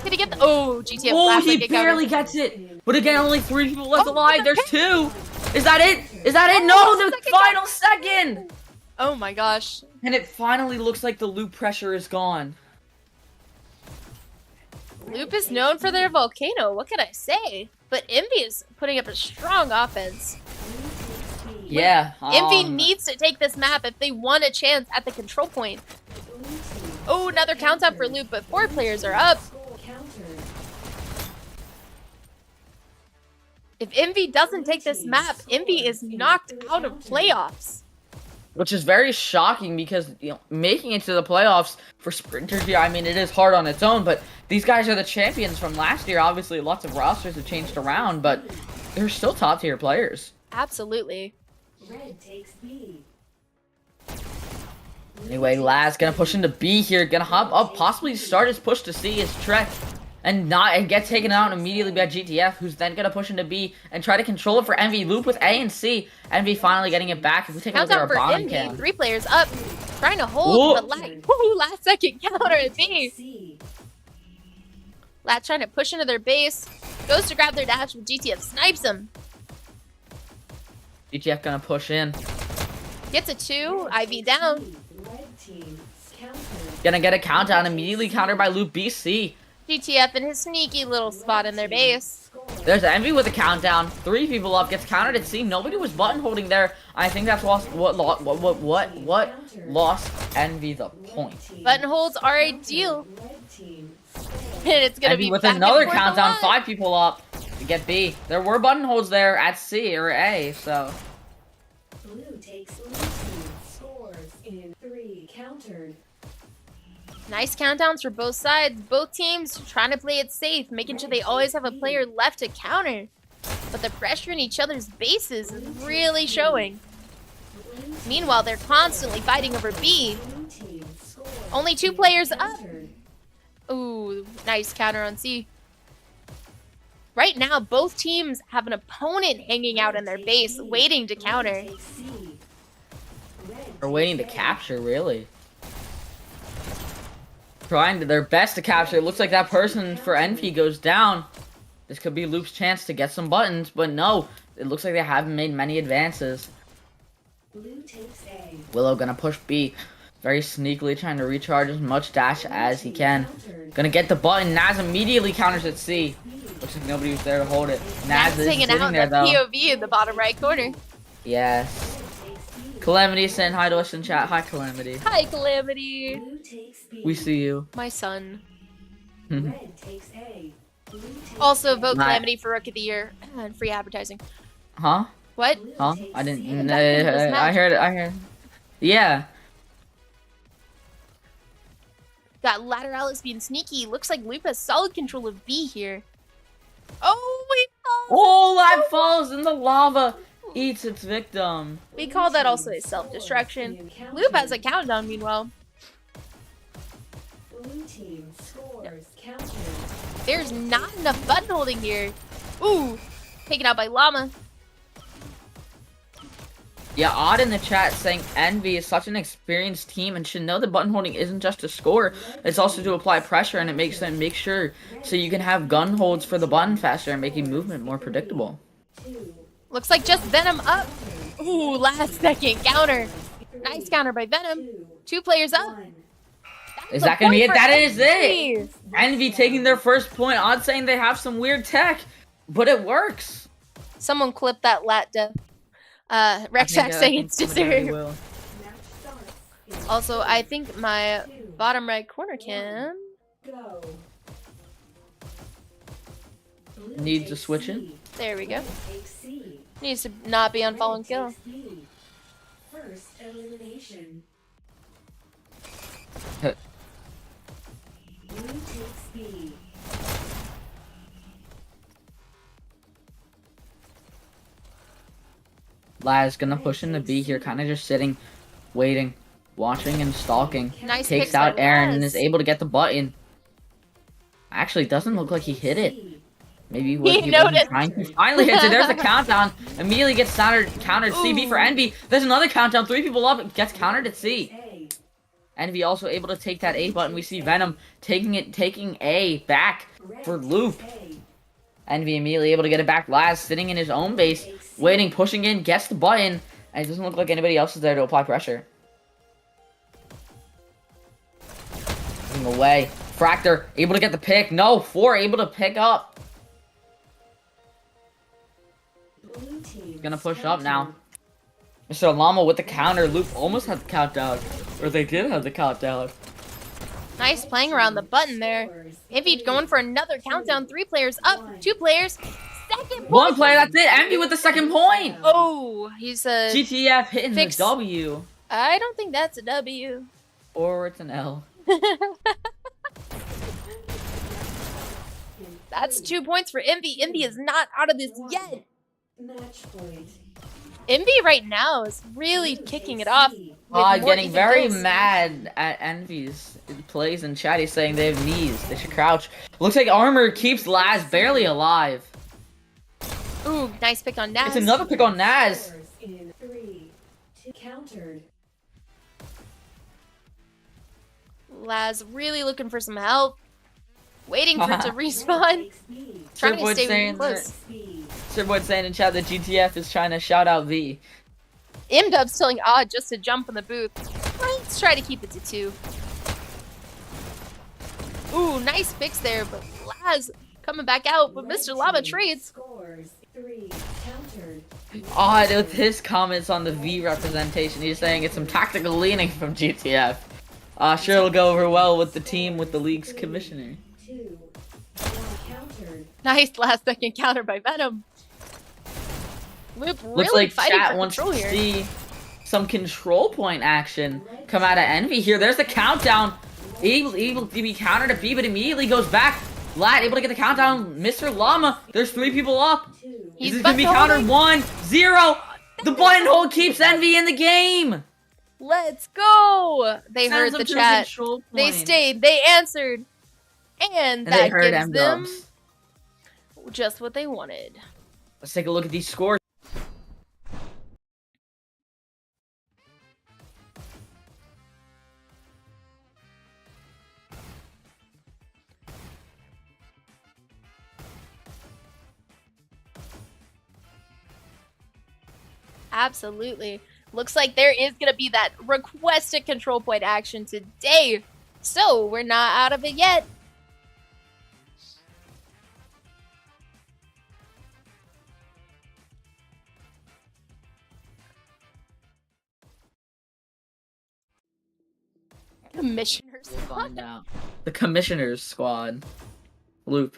Did he get the... Oh, GTF Oh, last he second counter. barely gets it. But again, only 3 people left Oh, alive. There's 2. Is that it? Is that it? No, the second final second. Oh my gosh. And it finally looks like the Loop pressure is gone. Loop is known for their Volcano. What can I say? But Envy is putting up a strong offense. Yeah. Envy needs to take this map if they want a chance at the control point. Oh, another countdown for Loop, but 4 players are up. If Envy doesn't take this map, Envy is knocked out of playoffs. Which is very shocking because, you know, making it to the playoffs for Sprinters here, I mean, it is hard on its own, but these guys are the champions from last year. Obviously, lots of rosters have changed around, but they're still top-tier players. Absolutely. Red takes B. Anyway, Laz gonna push into B here, gonna hop up, possibly start his push to C, his Trek, and get taken out immediately by GTF, who's then gonna push into B and try to control it for Envy. Loop with A and C. Envy finally getting it back. If we take a look at Countdown our for bottom Envy. cam. 3 players up. Trying to hold, Whoa. but last second counter at B. C. Lat trying to push into their base. Goes to grab their dash, but GTF snipes him. GTF gonna push in. Gets a 2. IV down. Red team counter. Gonna get a countdown, immediately countered by Loop BC. GTF in his sneaky little spot in their base. There's Envy with a countdown. 3 people up, gets countered at C. Nobody was button holding there. I think that's what lost Envy the point. Button holds are ideal. Red team. And it's gonna Envy be with back and another forth a countdown, lot. 5 people up to get B. There were button holds there at C or A, so Blue takes blue team. Scores in 3. Countered. Nice countdowns for both sides. Both teams trying to play it safe, making sure they always have a player left to counter. But the pressure in each other's bases is really showing. Meanwhile, they're constantly fighting over B. Blue team scores. Only 2 players up. Countered. Ooh, nice counter on C. Right now, both teams have an opponent hanging out in their base, waiting to counter. Takes C. Red we're waiting to capture, really. Trying their best to capture. It looks like that person for Envy goes down. This could be Loop's chance to get some buttons, but no. It looks like they haven't made many advances. Blue takes A. Willow gonna push B. Very sneakily trying to recharge as much dash as he can. Gonna get the button. Naz immediately counters at C. Looks like nobody was there to hold it. Naz is hanging sitting out there in the though. POV in the bottom right corner. Yes. Calamity saying hi to us in chat. Hi, Calamity. Hi, Calamity. Blue takes B. We see you. My son. Red takes A. Blue takes Also, A. vote Nice. Calamity for Rook of the Year and free advertising. Huh? What? Huh? I didn't. This I heard it. I heard. Yeah. Got Lateralis being sneaky. Looks like Loop has solid control of B here. Oh, we Oh, that falls in the lava. Eats its victim. We call that also a self-destruction. Loop has a countdown, meanwhile. Blue team scores. Countered. There's not enough button holding here. Ooh, taken out by Llama. Yeah, Odd in the chat saying Envy is such an experienced team and should know that button holding isn't just to score, it's also to apply pressure, and it makes them make sure so you can have gun holds for the button faster and making movement more predictable. 2. Looks like just Venom up. Ooh, last second counter. Nice counter by Venom. 2 players up. Is that gonna be it? That is it. it. Envy taking their first point. Odd saying they have some weird tech, but it works. Someone clip that lat death. Rexac saying it's deserved. Match starts in Also, I think my bottom right corner can. go. Blue Needs to takes switch in. C. There we go. Red takes C. Needs to not be on Red fallen kill. takes B. First elimination. Huh. Blue takes B. Laz gonna push into B here, kind of just sitting, waiting, watching, and stalking. Nice Takes picks by out Aaron and Laz. is able to get the button. Actually, doesn't look like he hit it. C. Maybe He wasn't noticed. trying to. Finally hits it. There's the countdown. Immediately gets countered. CB for Ooh. Envy. There's another countdown. 3 people up. Gets countered at C. A. Envy also able to take that A button. We see Venom taking A back for Loop. A. Envy immediately able to get it back. Laz sitting in his own base, waiting, pushing in, gets the button, and it doesn't look like anybody else is there to apply pressure. Moving away. Fractor able to get the pick. No, 4 able to pick up. Blue team Gonna push up now. Mr. Llama with the counter. Loop almost had the countdown. Or they did have the countdown. Nice playing around the button there. Envy going for another countdown. 3 players up. 2 players. Second point. 1 player, that's it. Envy with the second point. Oh, he's a. GTF hitting Fix. the W. I don't think that's a W. Or it's an L. That's 2 points for Envy. Envy is not out of this yet. Match point. Envy right now is really kicking it off. with more Getting even very kills. mad at Envy's plays in chat. He's saying they have knees. They should crouch. Looks like Armor keeps Laz barely alive. Ooh, nice pick on Naz. It's another pick on Naz. Scores in 3. 2 countered. Laz really looking for some help. Waiting for it to Red respawn. takes B. Trying to Triple stay saying close. B. Sirboy saying in chat that GTF is trying to shout out V. M-Dub's telling Odd just to jump in the booth. Let's try to keep it to 2. Ooh, nice fix there, but Laz coming back out, but Red Mr. Llama team trades. Scores 3. Countered. Odd with his comments on the V representation. He's saying it's some tactical leaning from GTF. Sure it'll go over well with the team with the league's commissioner. 2. 1 countered. Nice last second counter by Venom. Loop Looks really like fighting chat for wants control to here. see some control point action come out of Envy here. There's the countdown. Able to be countered at B, but immediately goes back. Lad able to get the countdown. Mr. Llama, there's 3 people up. 2. He's This is gonna be button countered. holding. 1, 0. The button hold keeps Envy in the game. Let's go! They heard Sends the them to a chat. control They point. stayed. They answered. And And that they heard gives them M-Dubs. just what they wanted. Let's take a look at these scores. Absolutely. Looks like there is going to be that requested control point action today. So, we're not out of it yet. Commissioners. We'll find out. The Commissioner's Squad. Loop.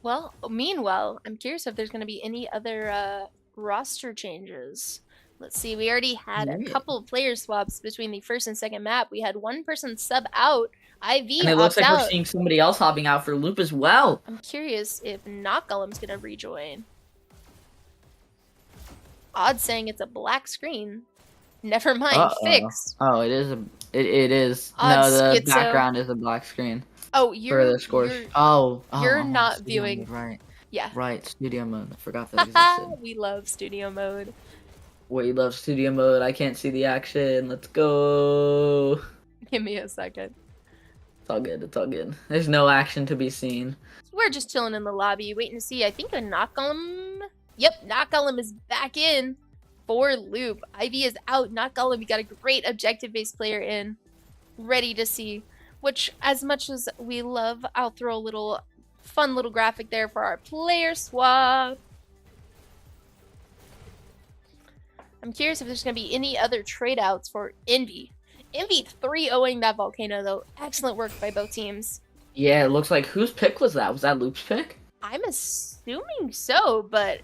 Well, meanwhile, I'm curious if there's going to be any other roster changes. Let's see, we already had a couple of player swaps between the first and second map. We had one person sub out. IV And it looks opts like out. we're seeing somebody else hopping out for Loop as well. I'm curious if Knockgolem's going to rejoin. Odd saying it's a black screen. Never mind, Uh-oh. fixed. Oh, it is. It is. Odd No, the schizo. background is a black screen Oh, for you're the scores. you're- Oh, you're oh, not studio viewing- mode, right, yeah. right. Studio mode. I forgot that existed. We love studio mode. We love studio mode. I can't see the action. Let's go. Give me a second. It's all good. It's all good. There's no action to be seen. We're just chilling in the lobby, waiting to see. I think a Knockgolem Yep, Not Golem is back in for Loop. Ivy is out. Not Golem, we got a great objective-based player in. Ready to see. Which, as much as we love, I'll throw a little fun little graphic there for our player swap. I'm curious if there's going to be any other trade outs for Envy. Envy 3-0ing that Volcano, though. Excellent work by both teams. Yeah, it looks like whose pick was that? Was that Loop's pick? I'm assuming so, but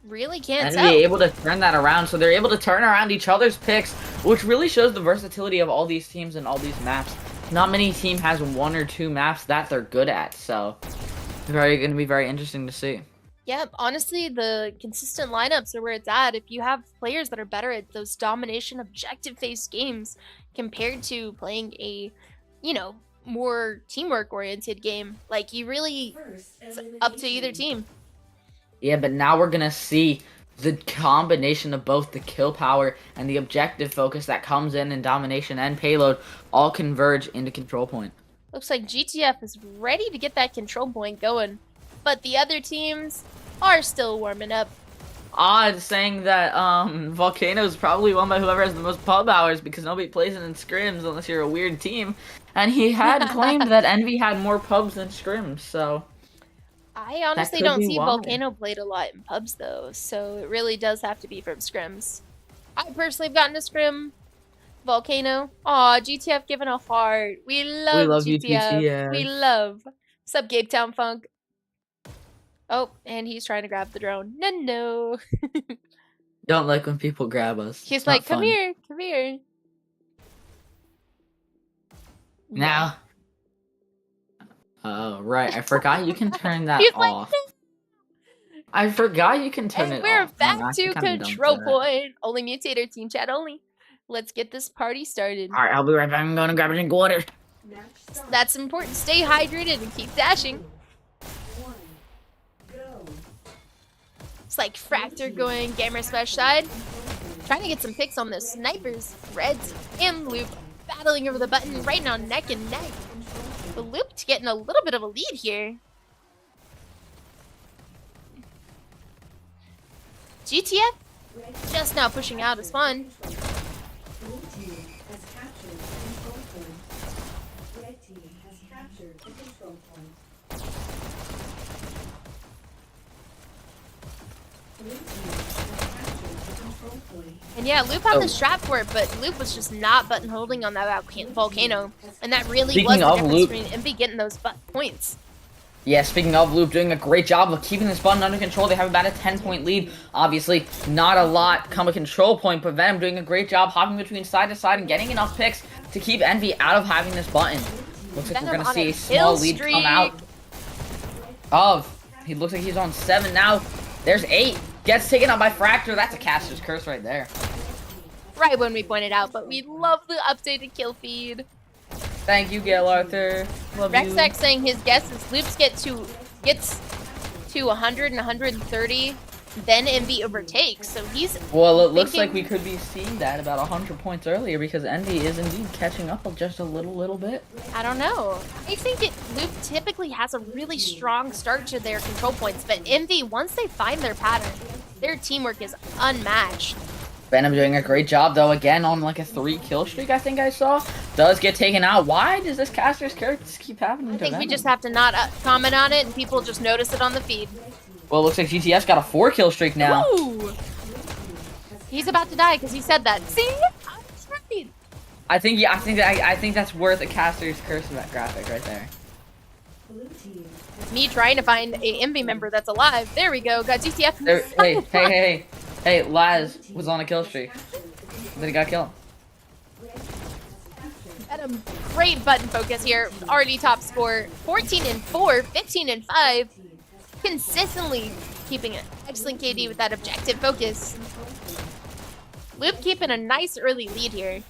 really can't And tell. be able to turn that around, so they're able to turn around each other's picks, which really shows the versatility of all these teams and all these maps. Not many team has 1 or 2 maps that they're good at, so going to be very interesting to see. Yep, honestly, the consistent lineups are where it's at. If you have players that are better at those domination objective-based games compared to playing a, you know, more teamwork-oriented game, like, you really, it's up to either team. Yeah, but now we're going to see the combination of both the kill power and the objective focus that comes in domination and payload all converge into control point. Looks like GTF is ready to get that control point going, but the other teams are still warming up. Odd saying that Volcano is probably won by whoever has the most pub hours because nobody plays it in scrims unless you're a weird team. And he had claimed that Envy had more pubs than scrims, so... I honestly don't see Volcano played a lot in pubs, though, so it really does have to be from scrims. I personally have gotten a scrim. Volcano. Aw, GTF giving a heart. We love GTF. We love. Sup, Gabe Town Funk. Oh, and he's trying to grab the drone. No. Don't like when people grab us. He's like, come here, come here. Now. Oh, right. I forgot you can turn that He's off. like, I forgot you can turn and it off. we're back to control point. Only mutator, team chat only. Let's get this party started. Alright, I'll be right back. I'm going to grab a drink of water. That's important. Stay hydrated and keep dashing. It's like Fractor going Gamer Smash side. Trying to get some picks on the snipers. Reds and Loop battling over the button right now, neck and neck. The Loop's getting a little bit of a lead here. GTF just now pushing out is fun. And yeah, Loop had the strap for it, but Loop was just not button holding on that Volcano. And that really was the difference between Envy getting those points. Yeah, speaking of Loop doing a great job of keeping this button under control. They have about a 10-point lead. Obviously, not a lot come a control point, but Venom doing a great job hopping between side to side and getting enough picks to keep Envy out of having this button. Looks like we're going to see a small lead come out. He looks like he's on 7 now. There's 8. Gets taken out by Fractor. That's a caster's curse right there. Right when we pointed out, but we love the updated kill feed. Thank you, Gail Arthur. Love Rexac you. saying his guess is Loops gets to 100 and 130, then Envy overtakes. So he's well, it looks like we could be seeing that about 100 points earlier because Envy is indeed catching up just a little bit. I don't know. I think Loop typically has a really strong start to their control points, but Envy, once they find their pattern, their teamwork is unmatched. Venom doing a great job, though, again, on like a 3-kill streak, I think I saw. Does get taken out. Why does this caster's characters keep happening to I think Venom? we just have to not comment on it, and people just notice it on the feed. Well, it looks like GTS got a 4-kill streak now. Ooh. He's about to die because he said that. See? I was right. I think that's worth a caster's curse of that graphic right there. Me trying to find a Envy member that's alive. There we go. Got GTF. There, hey, Laz was on a kill streak. Then he got killed. Got a great button focus here. Already top score. 14 and 4, 15 and 5. Consistently keeping an excellent KD with that objective focus. Loop keeping a nice early lead here.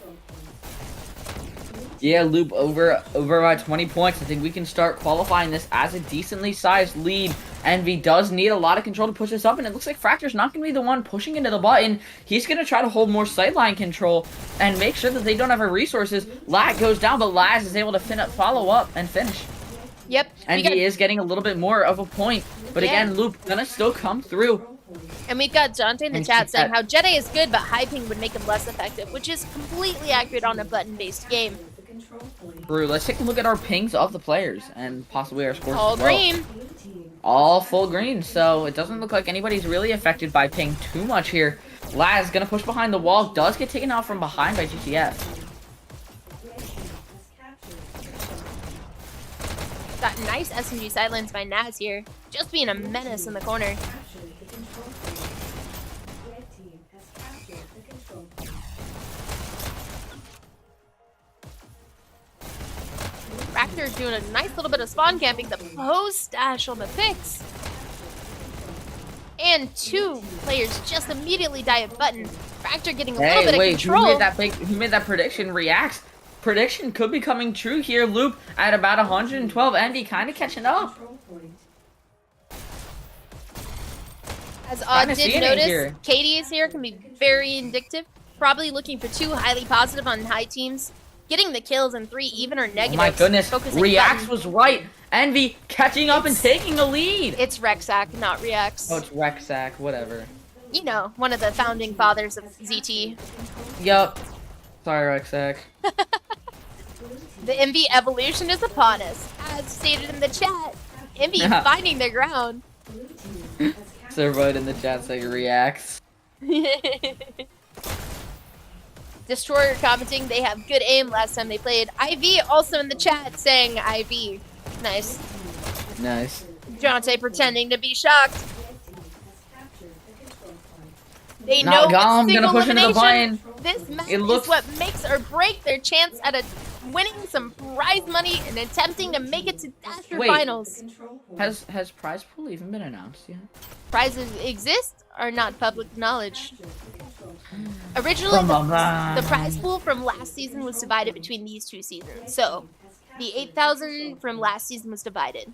Yeah, Loop over by 20 points. I think we can start qualifying this as a decently sized lead. Envy does need a lot of control to push this up, and it looks like Fractor's not going to be the one pushing into the button. He's going to try to hold more sideline control and make sure that they don't have her resources. Lag goes down, but Laz is able to follow up and finish. Yep. Envy is getting a little bit more of a point, but again, Loop gonna still come through And we've got Dante in the And chat keep saying that- how Jedi is good, but high ping would make him less effective, which is completely accurate on a button-based game. The control point. Brew, let's take a look at our pings of the players and possibly our scores All as well. green. Blue team. All full green, so it doesn't look like anybody's really affected by ping too much here. Laz gonna push behind the wall, does get taken out from behind by GTF. Red team has captured. Got nice SMG sidelines by Naz here. Just being a menace in the corner. Captured the control point. Red team has captured the control point. Raptor's doing a nice little bit of spawn camping. The post dash on the picks. And two players just immediately die at button. Raptor getting a little bit Hey, wait, of control. who made that prediction? Reacts. Prediction could be coming true here. Loop at about 112. Envy kind of catching up. Control point. As Kinda did seeing it notice, here. Katie is here, can be very indicative. Probably looking for two highly positive on high teams. Getting the kills in 3 even or Oh negatives. my goodness, Focusing Reacts button. was right. Envy catching up and taking the lead. It's Rexac, not Reacts. Oh, it's Rexac, whatever. You know, one of the founding fathers of ZT. Yup. Sorry, Rexac. The Envy evolution is upon us. As stated in the chat, Envy finding their ground. Blue team has captured. Servoid in the chat saying Reacts. Destroyer commenting they have good aim last time they played. IV also in the chat saying IV. Nice. Nice. Jonte pretending to be shocked. Red team has captured the control point. They Not know gone, with I'm gonna single push into the elimination, vine. this match It looks- is what makes or break their chance at winning some prize money and attempting to make it to Dasher Wait. finals. Control point. Has prize pool even been announced yet? Prizes exist are not public knowledge. Captured the control point. Originally, From the prize pool from last season was divided between these two seasons. So, the 8,000 from last season was divided.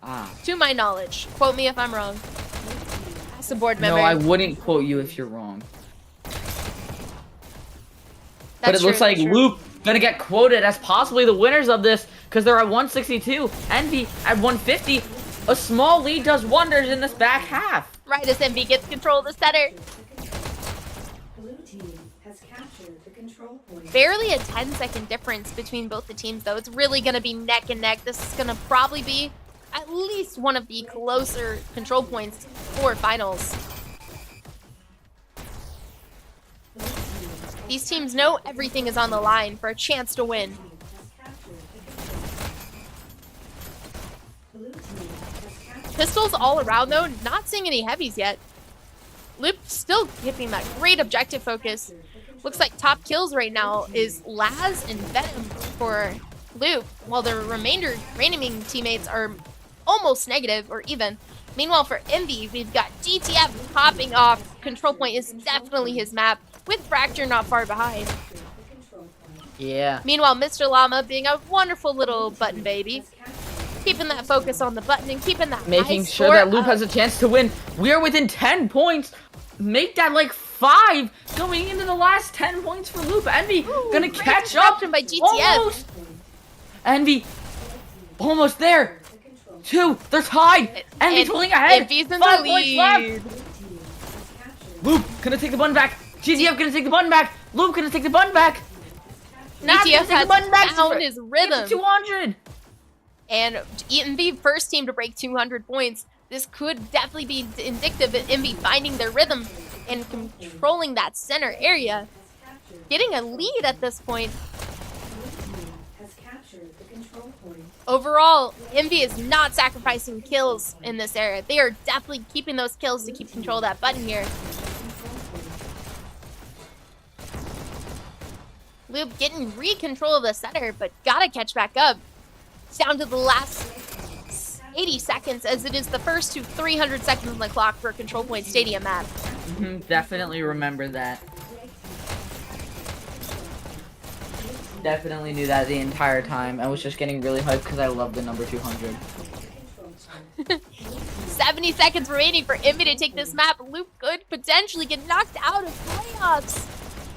Ah. To my knowledge. Quote me if I'm wrong. Ask a board member. No, I wouldn't quote you if you're wrong. But That's it looks true, like that's true. Loop gonna get quoted as possibly the winners of this because they're at 162. Envy at 150. A small lead does wonders in this back half. Right as MB gets control of the center. Blue team has captured the control point. Barely a 10-second difference between both the teams, though. It's really going to be neck and neck. This is going to probably be at least one of the closer control points for finals. These teams know everything is on the line for a chance to win. Pistols all around, though. Not seeing any heavies yet. Loop still keeping that great objective focus. Looks like top kills right now is Laz and Venom for Loop, while the remaining teammates are almost negative or even. Meanwhile, for Envy, we've got DTF popping off. Control point is definitely his map, with Fracture not far behind. Yeah. Meanwhile, Mr. Llama being a wonderful little button baby. Keeping that focus on the button and keeping that Making high sure score that Loop up. has a chance to win. We are within 10 points. Make that like 5 going into the last 10 points for Loop. Envy gonna Great catch up. disruption by GTF. Almost. Envy almost there. 2. They're tied. Envy's pulling ahead. Envy's in the 5 points left. lead. Loop gonna take the button back. GTF gonna take the button back. Loop gonna take the button back. Naz gonna DTF take the has button back. found his rhythm. 200. And Envy, first team to break 200 points. This could definitely be indicative of Envy finding their rhythm and controlling that center area. Getting a lead at this point. Has captured the control point. Overall, Envy is not sacrificing kills in this area. They are definitely keeping those kills to keep control of that button here. Loop getting re-control of the center, but gotta catch back up. It's down to the last 80 seconds, as it is the first to 300 seconds on the clock for a Control Point Stadium map. Definitely remember that. Definitely knew that the entire time. I was just getting really hyped because I love the number 200. 70 seconds remaining for Envy to take this map. Loop could potentially get knocked out of playoffs.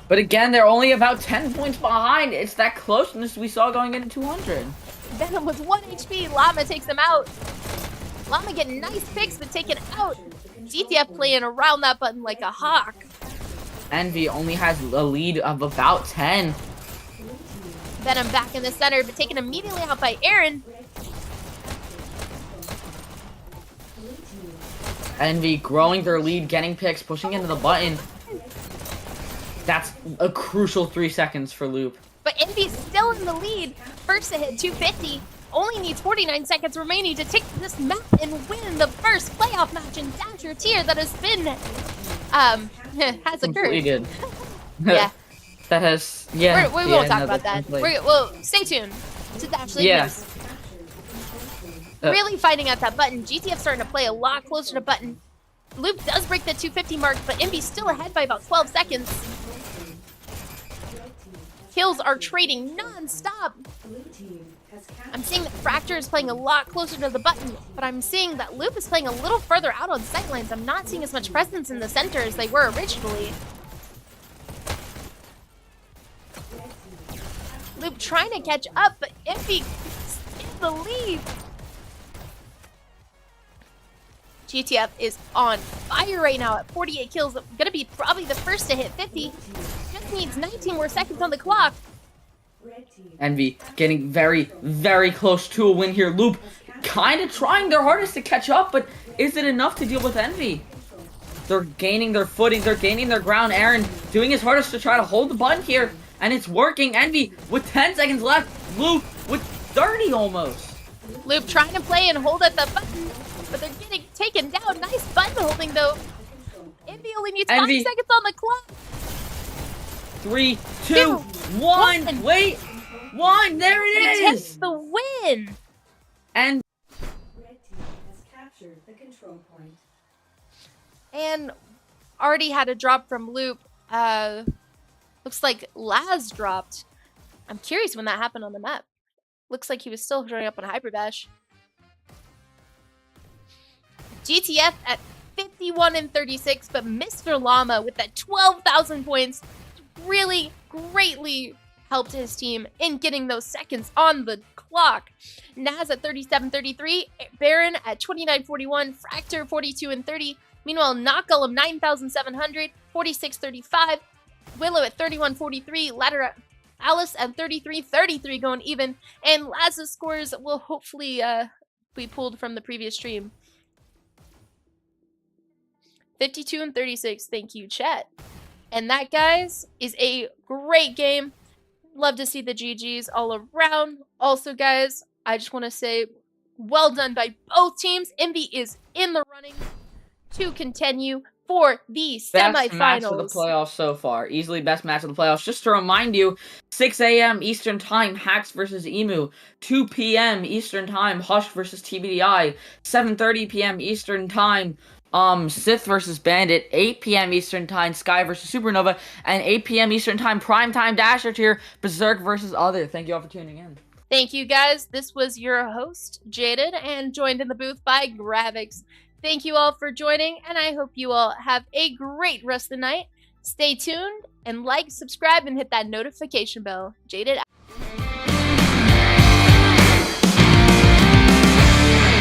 But again, they're only about 10 points behind. It's that closeness we saw going into 200. Venom with 1 HP. Llama takes him out. Llama getting nice picks, but taken out. GTF playing around that button like a hawk. Envy only has a lead of about 10. Venom back in the center, but taken immediately out by Aaron. Envy growing their lead, getting picks, pushing into the button. That's a crucial 3 seconds for Loop. But Envy's still in the lead. First to hit 250. Only needs 49 seconds remaining to take this map and win the first playoff match in Dasher tier that has been, has occurred. Completed. Yeah. That has, yeah. We won't talk about that. Well, stay tuned to Dash League News. Really fighting at that button. GTF starting to play a lot closer to button. Loop does break the 250 mark, but Envy's still ahead by about 12 seconds. Kills are trading non-stop. I'm seeing that Fracture is playing a lot closer to the button, but I'm seeing that Loop is playing a little further out on sightlines. I'm not seeing as much presence in the center as they were originally. Loop trying to catch up, but Envy is in the lead. GTF is on fire right now at 48 kills. Gonna be probably the first to hit 50. Just needs 19 more seconds on the clock. Envy getting very, very close to a win here. Loop kind of trying their hardest to catch up, but is it enough to deal with Envy? They're gaining their footing. They're gaining their ground. Aaron doing his hardest to try to hold the button here, and it's working. Envy with 10 seconds left. Loop with 30 almost. Loop trying to play and hold at the button, but they're getting taken down. Nice button holding though. Envy only needs 5 seconds on the clock. 3, 2, 1. Wait, 1. There it is. Takes the win. And Red team has captured the control point. And already had a drop from Loop. Looks like Laz dropped. I'm curious when that happened on the map. Looks like he was still showing up on Hyperdash. GTF at 51 and 36, but Mr. Llama with that 12,000 points really greatly helped his team in getting those seconds on the clock. Naz at 37-33, Baron at 29-41, Fractor 42 and 30. Meanwhile, Knockgulum 9,700, 46-35, Willow at 31-43, Ladder at Alice at 33-33 going even, and Laz's scores will hopefully be pulled from the previous stream. 52 and 36, thank you, chat. And that, guys, is a great game. Love to see the GGs all around. Also, guys, I just want to say well done by both teams. Envy is in the running to continue for the semifinals. Best match of the playoffs so far. Easily best match of the playoffs. Just to remind you, 6 a.m. Eastern Time, Hacks versus Emu. 2 p.m. Eastern Time, Hush versus TBDI. 7:30 p.m. Eastern Time, Sith versus Bandit. 8 p.m. Eastern Time, Sky versus Supernova. And 8 p.m. Eastern Time, Primetime Dasher tier, Berserk versus Other. Thank you all for tuning in. Thank you, guys. This was your host, Jaded, and joined in the booth by Gravix. Thank you all for joining, and I hope you all have a great rest of the night. Stay tuned, and like, subscribe, and hit that notification bell. Jaded out.